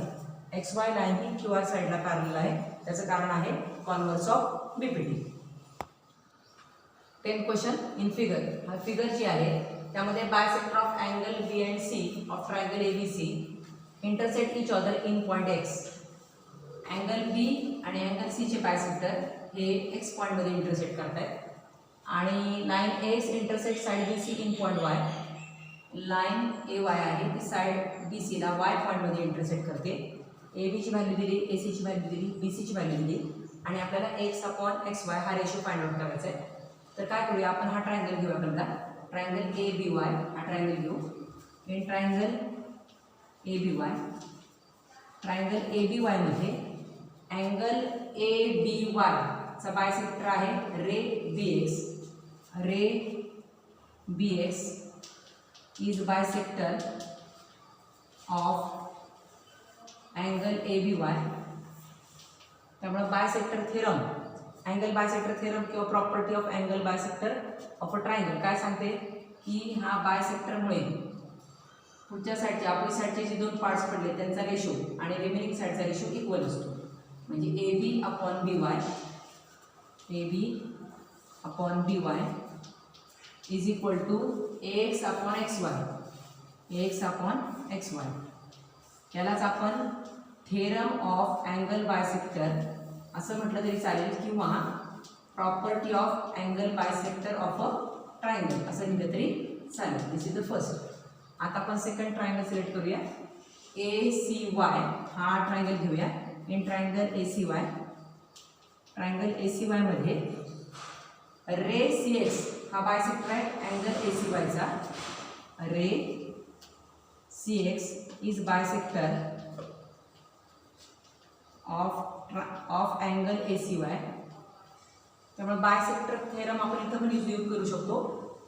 एक्स वाय लाईन ही क्यू आर साईडला पॅरलल आहे. त्याचं कारण आहे converse of BPT. 10 question in figure. हा फिगर जी आहे त्यामध्ये bisector of angle B and C of triangle A B C intersect each other in point X. Angle B आणि अँगल सीचे बायसेक्टर हे एक्स पॉईंटमध्ये इंटरसेक्ट करत आहेत आणि line X intersect side B C in point Y. Line A Y आहे ती side बी सीला वाय पॉईंटमध्ये इंटरसेक्ट करते. ए बीची व्हॅल्यू दिली, ए सीची व्हॅल्यू दिली, बी सीची व्हॅल्यू दिली आणि आपल्याला एक्स अपॉन एक्स वाय हा रेशो फाइंड आउट करायचा आहे. तर काय करूया आपण? हा ट्रायंगल घेऊया. आपल्याला ट्रायंगल ए बी वाय हा ट्रायंगल घेऊ. In triangle A B Y, triangle A B वायमध्ये अँगल ए बी वाय चा बायसेक्टर आहे ray B X. Ray B X is bisector of angle A B Y. त्यामुळे bisector theorem, angle bisector theorem किंवा property of angle bisector of a triangle काय सांगते की हा बायसेक्टरमुळे पुढच्या साईडचे अपोजिट साईडचे जे दोन पार्ट्स पडले त्यांचा रेशो आणि रिमेनिंग साईडचा रेशो इक्वल असतो. म्हणजे A B upon B Y, A B upon B Y is equal to A X upon X Y, A X upon X Y. यालाच आपण थेरम ऑफ अँगल बायसेक्टर असं म्हटलं तरी चालेल किंवा property of angle bisector of a triangle असं लिहिलं तरी चालेल. This is the first. आता आपण सेकंड ट्रायंगल सिलेक्ट करूया. ए सी वाय हा ट्रायंगल घेऊया. In triangle A C Y, triangle A C वायमध्ये रे सी एक्स हा बायसेक्टर आहे अँगल ए सी वायचा. Ray C X is bisector of angle A C Y. त्यामुळे bisector theorem आपण इथं पण यूज करू शकतो.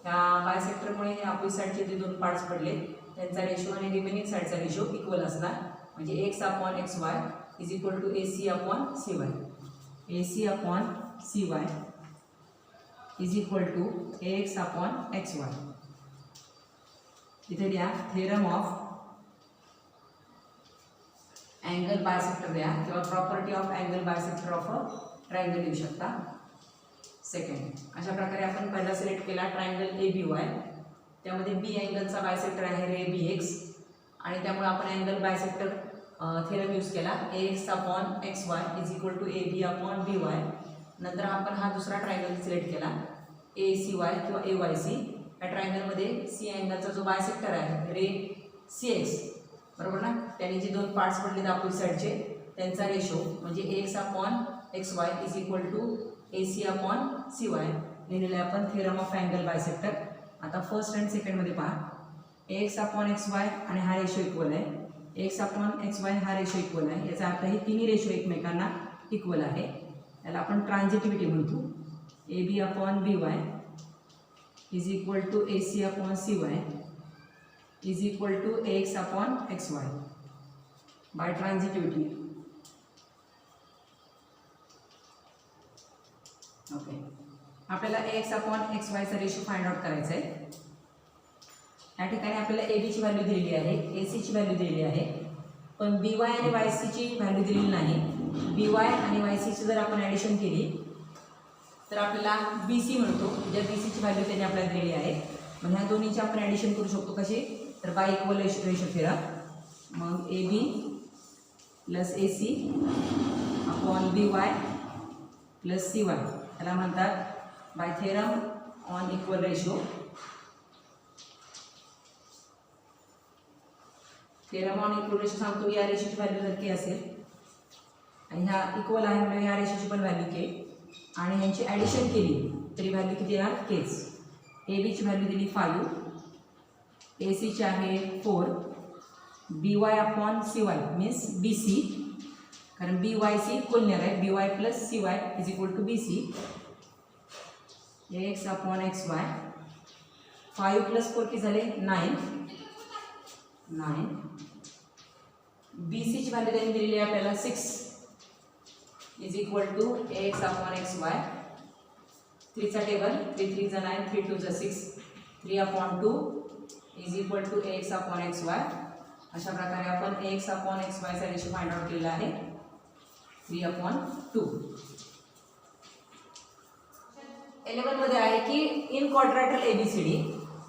त्या बायसेक्टरमुळे अपोजिट साईडचे जे दोन पार्ट्स पडले त्यांचा रेशो आणि रिमेनिंग साईडचा रेशो इक्वल असणार. म्हणजे X upon X Y is equal to A C upon C Y. A C upon C Y is equal to A X upon X Y. इथे द्या थेरम ऑफ अँगल बायसेक्टर द्या किंवा property of angle bisector of a triangle लिहू शकता. Second अशा प्रकारे आपण पहिला सिलेक्ट केला ट्रायंगल ए बी वाय. त्यामध्ये बी अँगलचा बायसेक्टर आहे रे बी एक्स आणि त्यामुळे आपण अँगल बायसेक्टर थेरम यूज केला. A X upon X Y is equal to A B upon B Y. नंतर आपण हा दुसरा ट्रायंगल सिलेक्ट केला ए सी वाय किंवा ए वाय सी. या ट्रायंगलमध्ये सी अँगलचा जो बायसेक्टर आहे रे सी एक्स, बरोबर ना, त्याने जे दोन पार्ट्स पडले अपोजिट साईडचे त्यांचा रेशो म्हणजे X upon X Y is equal to A C upon C Y लिहिलेलं आहे आपण थेरम ऑफ अँगल बायसेक्टर. आता फर्स्ट आणि सेकंडमध्ये पहा एक्स अपॉन एक्स वाय आणि हा रेशो इक्वल आहे. एक्स अपॉन एक्स वाय हा रेशो इक्वल आहे. याचा अर्थ हे तिन्ही रेशो एकमेकांना इक्वल आहे. याला आपण ट्रान्झिटिव्हिटी म्हणतो. A B upon B Y is equal to A C upon C Y is equal to X upon X Y by transitivity. Okay, आपल्याला एक्स अपॉन एक्स वायचा रेशो फाइंड आउट करायचा आहे. या ठिकाणी आपल्याला ए बीची व्हॅल्यू दिलेली आहे, ए सीची व्हॅल्यू दिलेली आहे, पण बी वाय आणि वाय सीची व्हॅल्यू दिलेली नाही. बी वाय आणि वाय सीची जर आपण ॲडिशन केली तर आपल्याला बी सी मिळतो. ज्या बी सीची व्हॅल्यू त्यांनी आपल्याला दिलेली आहे. मग ह्या दोन्हीची आपण ॲडिशन करू शकतो. कशी? तर बाय इक्वल रेशो फिरा. मग A B plus A C upon B Y plus C Y, त्याला म्हणतात by theorem on equal ratio. Theorem on equal ratio सांगतो या रेशोची व्हॅल्यू जर के असेल आणि ह्या इक्वल आहे म्हणजे ह्या रेशोची पण व्हॅल्यू के, आणि ह्यांची ॲडिशन केली तरी व्हॅल्यू किती येणार? केच. ए बीची व्हॅल्यू दिली 5, ए सीची आहे 4, B Y upon C Y means B C, कारण बी वाय सी कोलनियर आहे. B Y plus C Y is equal to B C. X upon X Y 5 plus 4 किती झाले? 9. बी सीची व्हॅल्यू त्यांनी दिलेली आहे आपल्याला 6 is equal to X upon X Y. 3चा table 3 3 9 3 2 6 3 upon 2 is equal to X upon X Y. अशा प्रकारे आपण एक्स अपॉन एक्स वायचा रेशो फाइंड आउट केलेला आहे 3 अपॉन 2. 11 मध्ये आहे की इन क्वाड्रॅटरल एबीसीडी.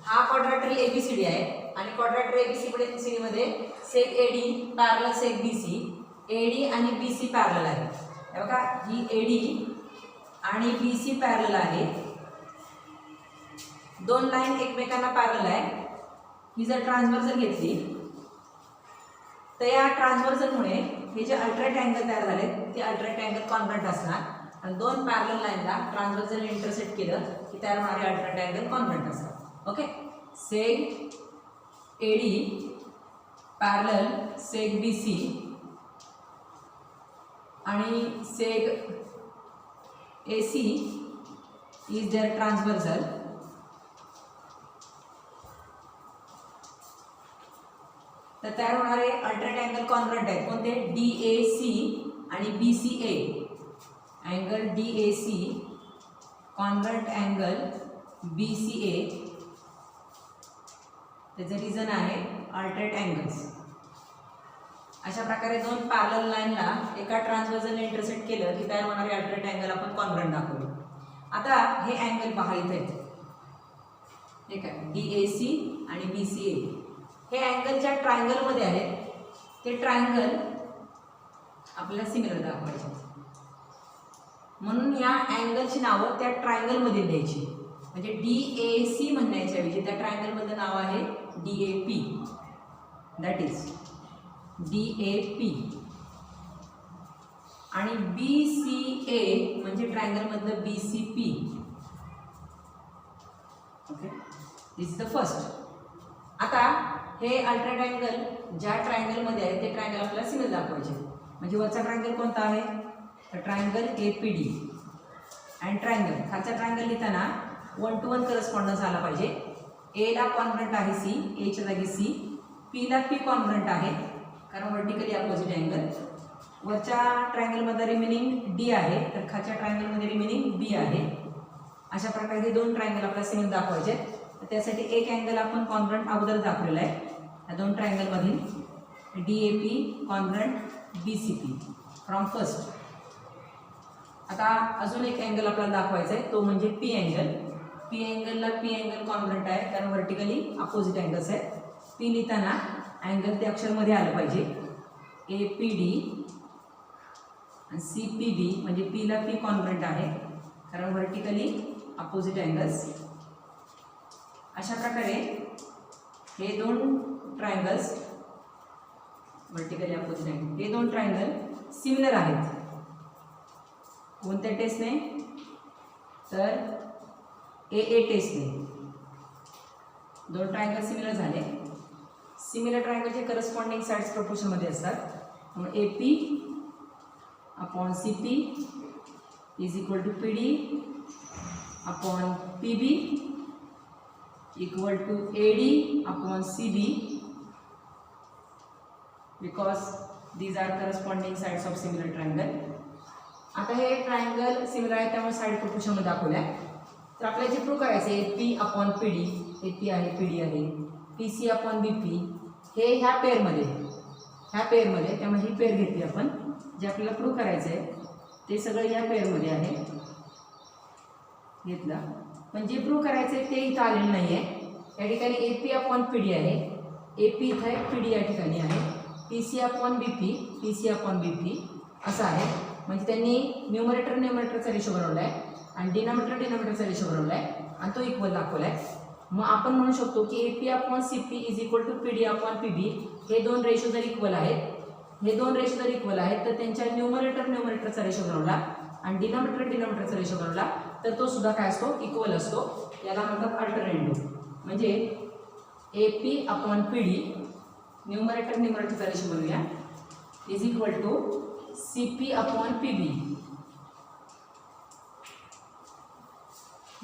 हा क्वाड्रॅटरल एबीसीडी आहे आणि क्वाड्रॅटरल एबीसीडी मध्ये सेक एडी पॅरलल सेक बीसी, एडी आणि बीसी पॅरलल आहे. हे बघा, ही एडी आणि बीसी पॅरलल आहे. दोन लाईन एकमेकांना पॅरलल आहे. ही जर ट्रान्सव्हर्सल घेतली तर या ट्रान्सव्हर्सलमुळे हे जे अल्ट्रेट अँगल तयार झाले ते अल्ट्रेट अँगल कॉन्ग्रंट असणार, आणि दोन पॅरलल लाईनला ट्रान्सव्हर्सल इंटरसेक्ट केलं की तयार होणारे अल्ट्रेट अँगल कॉन्ग्रंट असतात. ओके, सेक एडी पॅरलल सेक बीसी आणि सेक AC is their transversal. तर तयार होणारे अल्ट्रेट अँगल कॉन्ग्रंट आहेत कोणते? DAC आणि BCA. Angle DAC congruent angle BCA, त्याचं रिझन आहे अल्ट्रेट अँगल्स. अशा प्रकारे दोन पॅरलल लाईनला एका ट्रान्सव्हर्सलने इंटरसेक्ट केलं की तयार होणारे अल्ट्रेट अँगल आपण कॉन्ग्रंट दाखवले. आता हे अँगल पहा इथे आहेत, ठीक आहे, DAC आणि BCA. हे अँगल ज्या ट्रायंगलमध्ये आहेत ते ट्रायंगल आपल्याला सिमिलर दाखवायचे, म्हणून या अँगलची नावं त्या ट्रायंगलमध्ये द्यायची. म्हणजे DAC म्हणण्याच्या ऐवजी त्या ट्रायंगलमधलं नाव आहे DAP, दॅट इज DAP. आणि BCA म्हणजे ट्रायंगलमधलं BCP. Okay, this is the first. आता हे अल्ट्रेट अँगल ज्या ट्रायंगलमध्ये आहे ते ट्रायंगल आपल्याला सिमिलर दाखवायचे. म्हणजे वरचा ट्रायंगल कोणता आहे? तर ट्रायंगल APD. अँड ट्रायंगल खालचा ट्रायंगल लिहिताना 1 to 1 करस्पॉन्डन्स आला पाहिजे. A ला कॉन्ग्रंट आहे C, A च्या जागी C. P ला P कॉन्ग्रंट आहे कारण वर्टिकली अपोजिट अँगल. वरच्या ट्रायंगलमध्ये रिमेनिंग D आहे तर खालच्या ट्रायंगलमध्ये रिमेनिंग B आहे. अशा प्रकारे हे दोन ट्रायंगल आपल्याला सिमिलर दाखवायचे. तर त्यासाठी एक अँगल आपण कॉन्ग्रंट अगोदर दाखवलेला आहे. या दोन ट्रायंगलमधील DAP congruent BCP from first. आता अजून एक अँगल आपल्याला दाखवायचा आहे तो म्हणजे P angle. P अँगलला P angle congruent आहे कारण वर्टिकली अपोजिट अँगल्स आहे. P लिहिताना अँगल ते अक्षरमध्ये आलं पाहिजे. APD आणि CPB म्हणजे P ला P कॉन्ग्रंट आहे कारण वर्टिकली अपोजिट अँगल्स. अशा प्रकारे हे दोन ट्रायंगल्स वर्टिकली अपोजिट अँगल, हे दोन ट्रायंगल सिमिलर आहेत. कोणत्या टेस्टने? तर AA टेस्टने. दोन ट्रायंगल सिमिलर झाले. सिमिलर ट्रायंगलचे करस्पॉन्डिंग साइड्स प्रोपोर्शनमध्ये असतात. मग AP upon CP is equal to PD upon PB equal to AD upon CB because these are corresponding sides of similar triangle. आता हे ट्रायंगल सिमिलर आहे त्यामुळे साईड प्रोपोर्शनमध्ये दाखवलं आहे. तर आपल्याला जे प्रूव्ह करायचं आहे AP अपॉन PD, AP आहे PD आहे, PC अपॉन BP हे ह्या पेअरमध्ये त्यामुळे ही पेअर घेतली आपण. जे आपल्याला प्रूव्ह करायचं आहे ते सगळं या पेअरमध्ये आहे घेतलं. पण जे प्रूव्ह करायचं आहे ते इथं आलेलं नाही आहे. या ठिकाणी AP अपॉन PD आहे, AP इथं आहे, PD या ठिकाणी आहे, PC अपॉन BP असं आहे. म्हणजे त्यांनी न्यूमरेटरचा रेशो बनवला आहे आणि डिनॉमिनेटरचा रेशो बनवला आहे आणि तो इक्वल दाखवला आहे. मग आपण म्हणू शकतो की AP upon CP is equal to PD upon PB हे दोन रेशो जर इक्वल आहेत तर त्यांच्या न्यूमरेटरचा रेशो बनवला आणि डिनॉमिनेटरचा रेशो बनवला तर तो सुद्धा काय असतो इक्वल असतो. याला म्हणतात अल्टरनेटिव्ह. म्हणजे AP अपॉन PD न्यूमरेटरचा रेशो बनवूया is equal to CP upon PB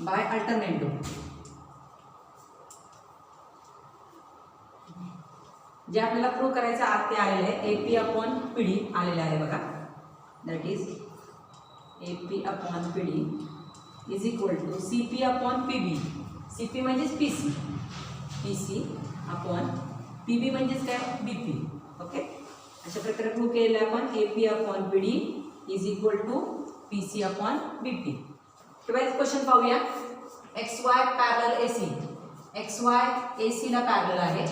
by alternative. जे आपल्याला प्रूव्ह करायचं आहे ते आलेलं आहे AP अपॉन PD आलेलं आहे बघा. That is AP upon PD is equal to CP upon PB. CP म्हणजेच PC अपॉन PB म्हणजेच काय BP. ओके, अशा प्रकारे प्रूव्ह केलेलं आहे आपण AP upon PD is equal to PC upon BP. 12th question पाहूया. XY parallel AC. XY AC ला पॅरलल आहे.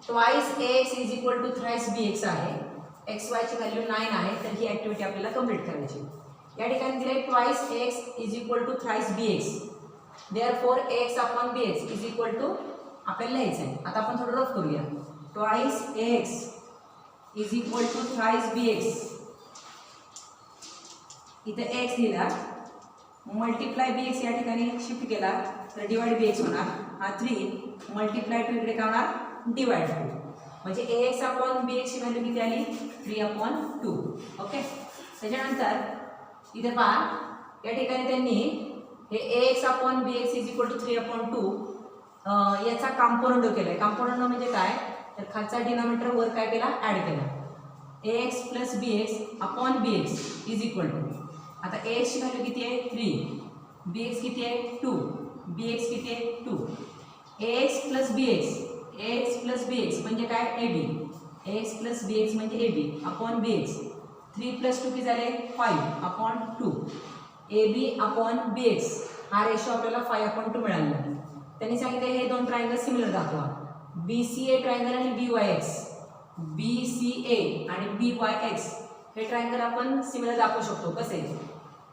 Twice AX is equal to thrice BX आहे. XY ची व्हॅल्यू 9 आहे. तर ही ॲक्टिव्हिटी आपल्याला कंप्लीट करायची. या ठिकाणी दिले twice AX is equal to thrice BX. Therefore AX upon BX is equal to आपल्याला लिहायचं आहे. आता आपण थोडं रफ करूया. Twice AX is equal to thrice BX. इथे AX लिहिला, मल्टिप्लाय BX या ठिकाणी शिफ्ट केला तर डिवाइड BX होणार. हा 3 मल्टिप्लाय टू इकडे काय होणार डिवाइड 2. म्हणजे AX अपॉन BX ची व्हॅल्यू किती आली 3 अपॉन 2. ओके, त्याच्यानंतर इथे पहा या ठिकाणी त्यांनी हे AX upon BX is equal to 3 upon 2 याचा कॉम्पोनंट केलाय. कॉम्पोनंट म्हणजे काय तर खालचा डिनॉमिनेटर वर काय केला ॲड केला. AX plus BX upon BX is equal to आता AX ची व्हॅल्यू किती आहे 3, BX किती आहे 2, BX किती आहे 2. AX प्लस BX म्हणजे काय AB. AX प्लस BX म्हणजे AB अपॉन BX. 3 प्लस 2 किती झाले 5 अपॉन 2. AB अपॉन BX हा रेशो आपल्याला 5 अपॉन 2 मिळाला. त्यांनी सांगितले हे दोन ट्रायंगल सिमिलर दाखवा. BCA ट्रायंगल आणि BCA आणि BYX हे ट्रायंगल आपण सिमिलर दाखवू शकतो. कसे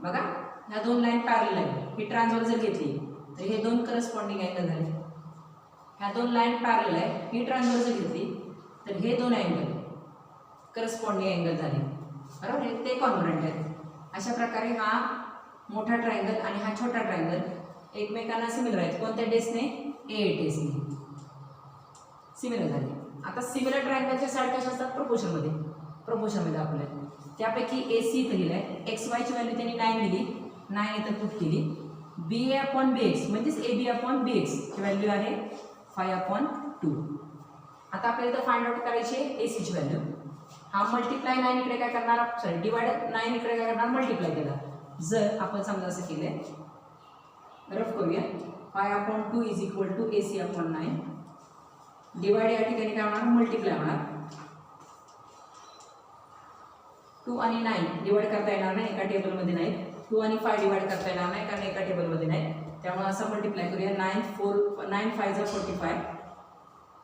बघा, ह्या दोन लाईन पॅरलल आहे. ही ट्रान्सव्हर्स जर घेतली तर हे दोन करस्पॉन्डिंग अँगल झाले. ह्या दोन लाईन पॅरलल आहे. ही ट्रान्सव्हर्स जर घेतली तर हे दोन अँगल करस्पॉन्डिंग अँगल झाले. बरोबर, ते कॉन्ग्रुएंट आहेत. अशा प्रकारे हा मोठा ट्रायंगल आणि हा छोटा ट्रायंगल एकमेकांना सिमिलर आहेत. कोणत्या टेस्टने A टेस्टने सिमिलर झाले. आता सिमिलर ट्रायंगलच्या साईड कशा असतात प्रोपोर्शनमध्ये आपल्या. त्यापैकी AC इथं लिहिलं आहे. XY ची व्हॅल्यू त्यांनी 9 दिली, 9 इथं पुट केली. BA अपॉन BX म्हणजेच AB अपॉन BX ची व्हॅल्यू आहे 5 अपॉन 2. आता आपल्याला इथं फाइंड आउट करायची आहे AC ची व्हॅल्यू. हा मल्टिप्लाय 9 इकडे काय करणार सॉरी डिवाइड 9 इकडे काय करणार मल्टिप्लाय केला. जर आपण समजा असं केलंय रफ करूया 5 upon 2 is equal to AC upon 9 divide या ठिकाणी काय होणार मल्टिप्लाय होणार. 2 आणि 9 डिवाइड करता येणार नाही, एका टेबलमध्ये नाही. 2 आणि 5 डिवाइड करता येणार नाही कारण एका टेबलमध्ये नाही. त्यामुळे असं मल्टिप्लाय करूया. 9 5 जा 45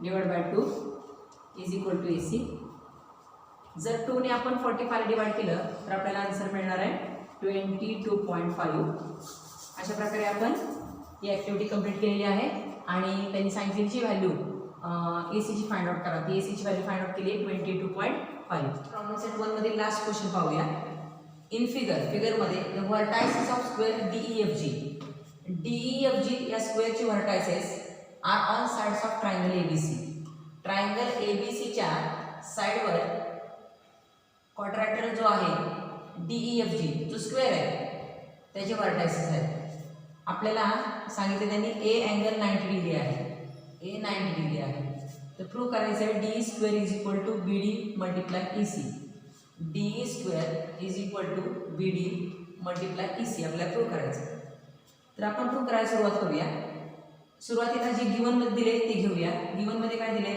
divide by 2 is equal to AC. जर 2 ने आपण 45 डिवाइड केलं तर आपल्याला आन्सर मिळणार आहे 22.5. अशा प्रकारे आपण ही ॲक्टिव्हिटी कंप्लीट केलेली आहे आणि त्यांनी सांगितलेली व्हॅल्यू AC ची फाइंड आउट करा. ती AC ची व्हॅल्यू फाइंड आउट केली 22.5. प्रॉब्लेम सेट 1 मधील लास्ट क्वेश्चन पाहूया. इन फिगरमध्ये the vertices of square DEFG या स्क्वेअरची vertices are on sides of triangle ABC. Triangle ABC च्या साइडवर क्वाड्रॅटर जो आहे DEFG जो स्क्वेअर आहे त्याचे व्हर्टायसेस आहेत. आपल्याला सांगितले त्यांनी A अँगल 90 डिग्री आहे, A 90 डिग्री आहे. तर प्रूव्ह करायचं आहे D square is equal to BD multiply EC. DE square is equal to BD multiply EC आपल्याला प्रूव्ह करायचं. तर आपण प्रूव्ह करायला सुरुवात करूया. सुरुवातीला जे गिवन मध्ये दिले ते घेऊया. गिवन मध्ये काय दिले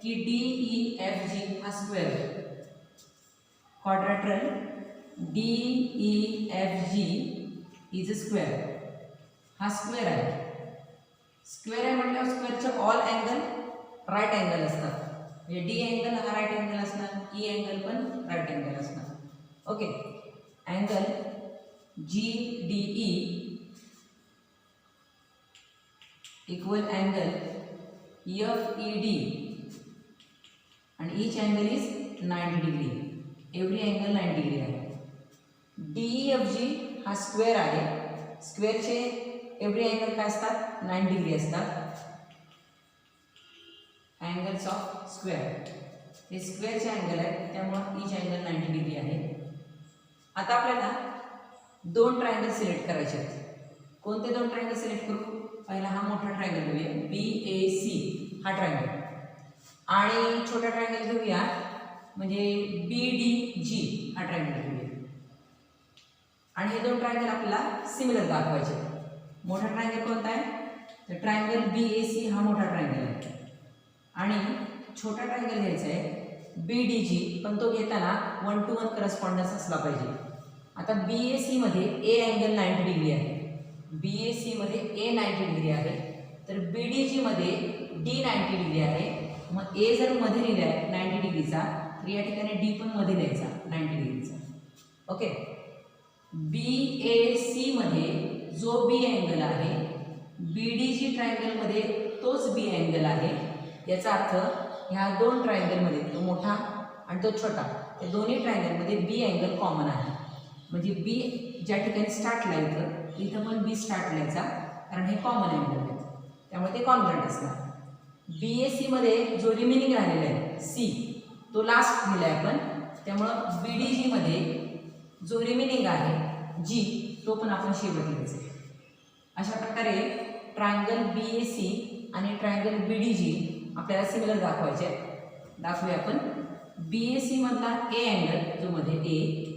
की DEFG हा square quadrilateral DEFG is a square. हा स्क्वेअर आहे. स्क्वेअर आहे म्हटल्यावर स्क्वेअरचे ऑल अँगल राईट अँगल असतात. म्हणजे डी अँगल हा राईट अँगल असणार, ई अँगल पण राईट अँगल असणार. Okay. Angle GDE equal angle FED आणि each angle is 90 degree. Every angle 90 degree आहे. DEFG हा स्क्वेअर आहे. स्क्वेअरचे एव्हरी अँगल काय असतात 90 डिग्री असतात. अँगल्स ऑफ स्क्वेअर हे स्क्वेअरचे अँगल आहेत त्यामुळे ईच अँगल 90 डिग्री आहे. आता आपल्याला दोन ट्रायंगल सिलेक्ट करायचे आहेत. कोणते दोन ट्रायंगल सिलेक्ट करू? पहिला हा मोठा ट्रायंगल घेऊया BAC हा ट्रायंगल आणि छोटा ट्रायंगल घेऊया म्हणजे BDG हा ट्रायंगल घेऊया. आणि हे दोन ट्रायंगल आपल्याला सिमिलर दाखवायचे. मोठा ट्रायंगल कोणता आहे? तर ट्रायंगल BAC हा मोठा ट्रायंगल आहे आणि छोटा ट्रायंगल घ्यायचा आहे BDG, पण तो घेताना 1 to 1 करस्पॉन्डन्स असला पाहिजे. आता BAC मध्ये A अँगल 90 डिग्री आहे. BAC मध्ये A 90 डिग्री आहे तर BDG मध्ये D 90 डिग्री आहे. मग A जर मध्ये लिहिला आहे 90 डिग्रीचा तर या ठिकाणी D पण मध्ये लिहायचा 90 डिग्रीचा. ओके. BAC मध्ये जो B अँगल आहे BDG ट्रायंगल मध्ये तोच B अँगल आहे. याचा अर्थ ह्या दोन ट्रायंगलमध्ये तो मोठा आणि तो छोटा या दोन्ही ट्रायंगलमध्ये B अँगल कॉमन आहे. म्हणजे B ज्या ठिकाणी स्टार्टला येतं इथं पण B स्टार्ट लिहायचा कारण हे कॉमन अँगल आहेत त्यामुळे ते कॉन्ग्रंट असणार. BAC मध्ये जो रिमेनिंग राहिलेला आहे C तो लास्ट लिहिला आहे आपण त्यामुळं BDG मध्ये जो रिमेनिंग आहे G तो पण आपण शेवट लिहायचा. अशा प्रकारे ट्रायंगल BAC आणि ट्रायंगल BDG आपल्याला सिमिलर दाखवायचे आहेत. दाखवूया आपण. BAC मधला A अँगल जो मध्ये A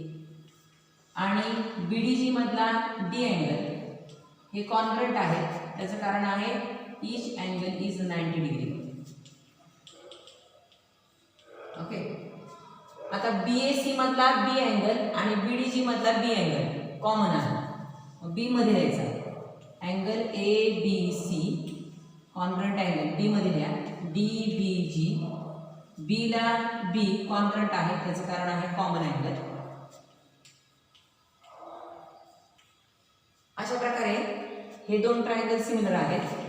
आणि BDG मधला D अँगल हे कॉन्ग्रंट आहेत. त्याचं कारण आहे each angle is 90 degree. Okay. आता BAC मधला B अँगल आणि BDG मधला B अँगल कॉमन आहे. B मध्ये लिहायचा angle ABC congruent angle B मध्ये लिहा DBG. B ला B कॉन्ग्रंट आहे त्याचं कारण आहे कॉमन अँगल. अशा प्रकारे हे दोन ट्रायंगल सिमिलर आहेत.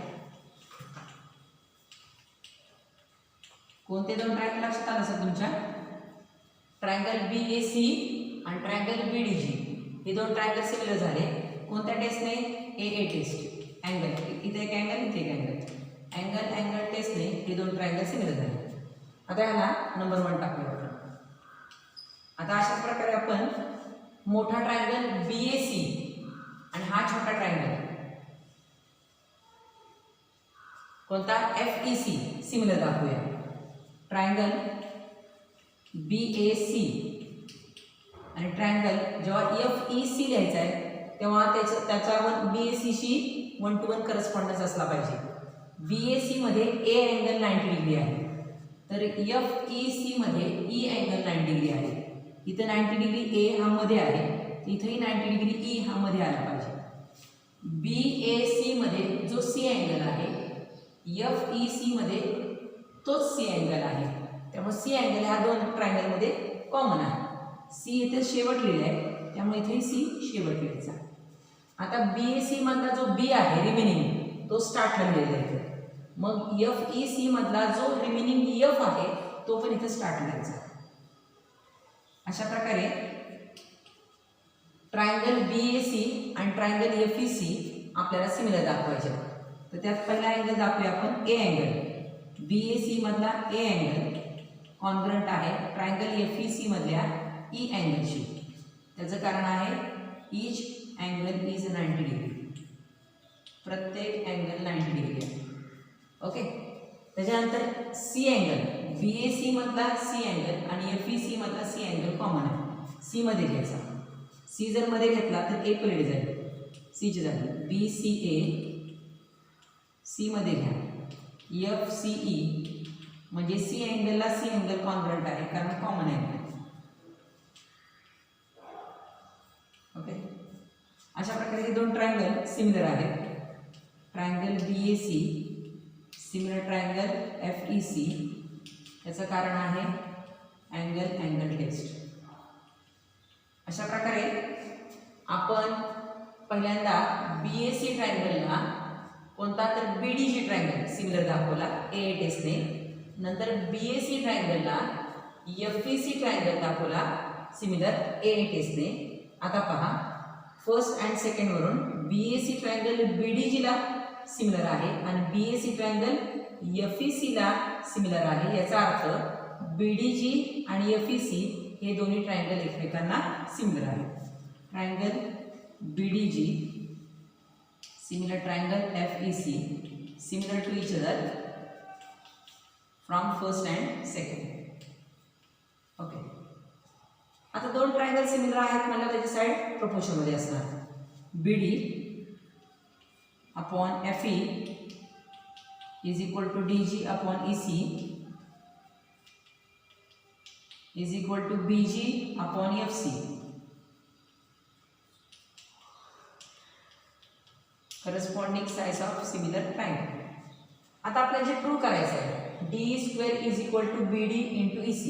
कोणते दोन ट्रायंगल लक्षात आलं सर तुमच्या? ट्रायंगल BAC आणि ट्रायंगल BDG हे दोन ट्रायंगल सिमिलर झाले. कोणत्या टेस्टने? AA taste. अँगल इथे एक अँगल इथे एक अँगल अँगल टेस्टने हे दोन ट्रायंगल सिमिलर झाले. आता ह्याला नंबर 1 टाकूया आपण. आता अशाच प्रकारे आपण मोठा ट्रायंगल BAC आणि हा छोटा ट्रायंगल कोणता FEC सिमिलर दाखवूया. ट्रायंगल BAC आणि ट्रायंगल जेव्हा FEC लिहायचा आहे तेव्हा त्याच्यावर BACशी 1 to 1 करस्पॉन्डन्स असला पाहिजे. BAC मध्ये A अँगल 90 डिग्री आहे तर FEC मध्ये E अँगल 90 डिग्री आहे. इथं 90 डिग्री A हा मध्ये आहे इथेही 90 डिग्री E हा मध्ये आला पाहिजे. BAC मध्ये जो C अँगल आहे FEC मध्ये तोच C अँगल आहे त्यामुळे C अँगल ह्या दोन ट्रायंगल मध्ये कॉमन आहे. C इथे शेवट लिहिला आहे त्यामुळे इथे C शेवट लिहायचा. आता BAC मधला जो B आहे रिमेनिंग तो स्टार्टला लिहिलेला आहे. मग FEC मधला जो रिमेनिंग F आहे तो पण इथे स्टार्ट लिहायचा. अशा प्रकारे ट्रायंगल BAC आणि ट्रायंगल FEC आपल्याला सिमिलर दाखवायचे. तर त्यात पहिला अँगल दाखवूया आपण A अँगल. BAC मधला A अँगल कॉन्ग्रंट आहे ट्रायंगल FEC मधल्या E अँगलशी. त्याचं कारण आहे ईच अँगल इज 90 डिग्री. प्रत्येक अँगल 90 डिग्री आहे. ओके. त्याच्यानंतर C अँगल BAC मधला सी अँगल आणि FEC मधला सी अँगल कॉमन आहे, सी मध्ये घ्यायचा. सी जर मध्ये घेतला तर ए प्लेट जाईल, सी ची जागी BCA सी मध्ये घ्या. FCE म्हणजे सी अँगलला सी अँगल कॉन्ग्रंट आहे कारण कॉमन अँगल. ओके, अशा प्रकारे हे दोन ट्रायंगल सिमिलर आहेत. Triangle BAC similar triangle FEC, याचं कारण आहे अँगल टेस्ट. अशा प्रकारे आपण पहिल्यांदा BAC ट्रायंगलला कोणता तर BDG ट्रायंगल सिमिलर दाखवला AA टेस्टने. नंतर BAC ट्रायंगलला FEC ट्रायंगल दाखवला सिमिलर AA टेस्टने. आता पहा, फर्स्ट अँड सेकंड वरून BAC ट्रायंगल BDG ला सिमिलर आहे आणि BAC ट्रायंगल FEC ला सिमिलर आहे. याचा अर्थ BDG आणि FEC हे दोन्ही ट्रायंगल एकमेकांना सिमिलर आहेत. Triangle BDG similar triangle FEC similar to each other from first and second. Okay, आता दोन ट्रायंगल सिमिलर आहेत मला त्याची साइड प्रोपोर्शन मध्ये असणार. BD upon FE is equal to DG upon EC is equal to BG upon FC. Corresponding size of similar triangle. आता आपल्याला जे प्रूव्ह करायचं आहे D² is equal to BD into EC,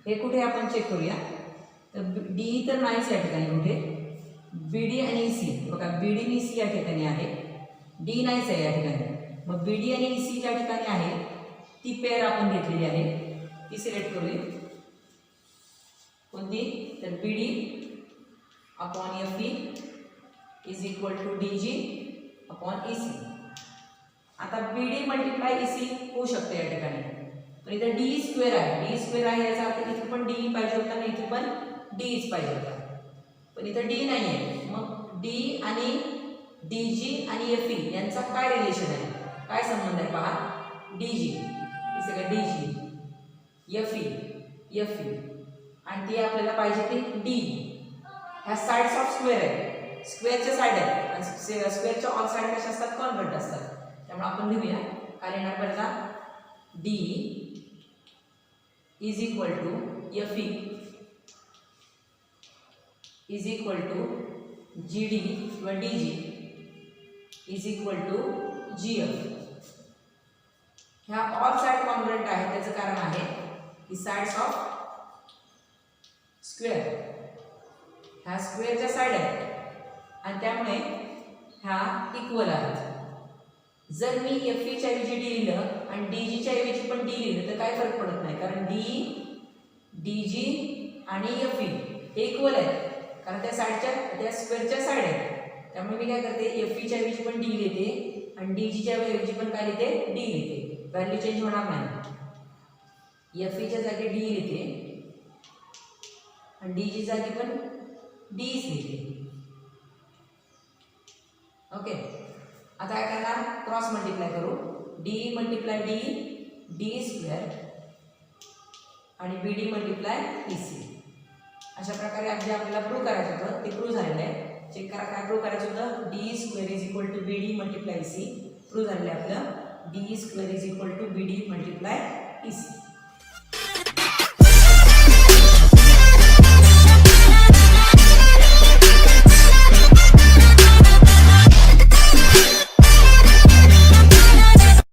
हे कुठे आपण चेक करूया. तर D तर नाहीच या ठिकाणी कुठे, BD आणि EC बघा, BD आणि EC या ठिकाणी आहे, D नाहीच आहे या ठिकाणी. मग BD आणि EC ज्या ठिकाणी आहे ती पेअर आपण घेतलेली आहे, ती सिलेक्ट करूया. कोणती, तर BD upon FE is equal to DG upon EC. आता BD मल्टिप्लाय EC होऊ शकते या ठिकाणी, पण इथं D² आहे, याचा अर्थ इथे पण D पाहिजे होता आणि इथे पण Dच पाहिजे होता, पण इथं D नाही आहे. मग D आणि DG आणि FE यांचा काय रिलेशन आहे, काय संबंध आहे पहा. DG हे सगळं DG, FE आणि ती आपल्याला पाहिजे ते D. ह्या साइड्स ऑफ स्क्वेअर आहे, स्क्वेअरच्या साइड आहेत आणि स्क्वेअरच्या ऑल साइड कशा असतात, कॉन्व्हर्ट असतात. त्यामुळे आपण लिहूया काय येणार पहिला, D is equal to FE is equal to GD किंवा DG is equal to GF. ह्या ऑल साइड कॉन्ग्रुएंट आहे, त्याचं कारण आहे की साइड्स ऑफ स्क्वेअर ह्या स्क्वेअरच्या साइड आहेत आणि त्यामुळे ह्या इक्वल आहेत. जर मी FE च्या ऐवजी D लिहिलं आणि DG च्या ऐवजी पण D लिहिलं तर काय फरक पडत नाही, कारण D, DG आणि FE हे इक्वल आहेत कारण त्या साइडच्या, त्या स्क्वेअरच्या साइड आहेत. त्यामुळे मी काय करते, FE च्या ऐवजी पण D लिहिते आणि DG च्या ऐवजी पण काय लिहिते, D लिहिते. व्हॅल्यू चेंज होणार नाही. FE च्या जागी D लिहिते आणि DG जागी पण Dच लिहिते. ओके, आता काय करणार, क्रॉस मल्टिप्लाय करू. D मल्टिप्लाय D, D² आणि BD मल्टिप्लाय EC. अशा प्रकारे जे आपल्याला प्रूव्ह करायचं होतं ते प्रूव्ह झालेलं आहे. चेक करा काय प्रूव्ह करायचं होतं, D² is equal to BD multiply EC. Prove झालेलं आहे आपलं D² is equal to BD multiply EC.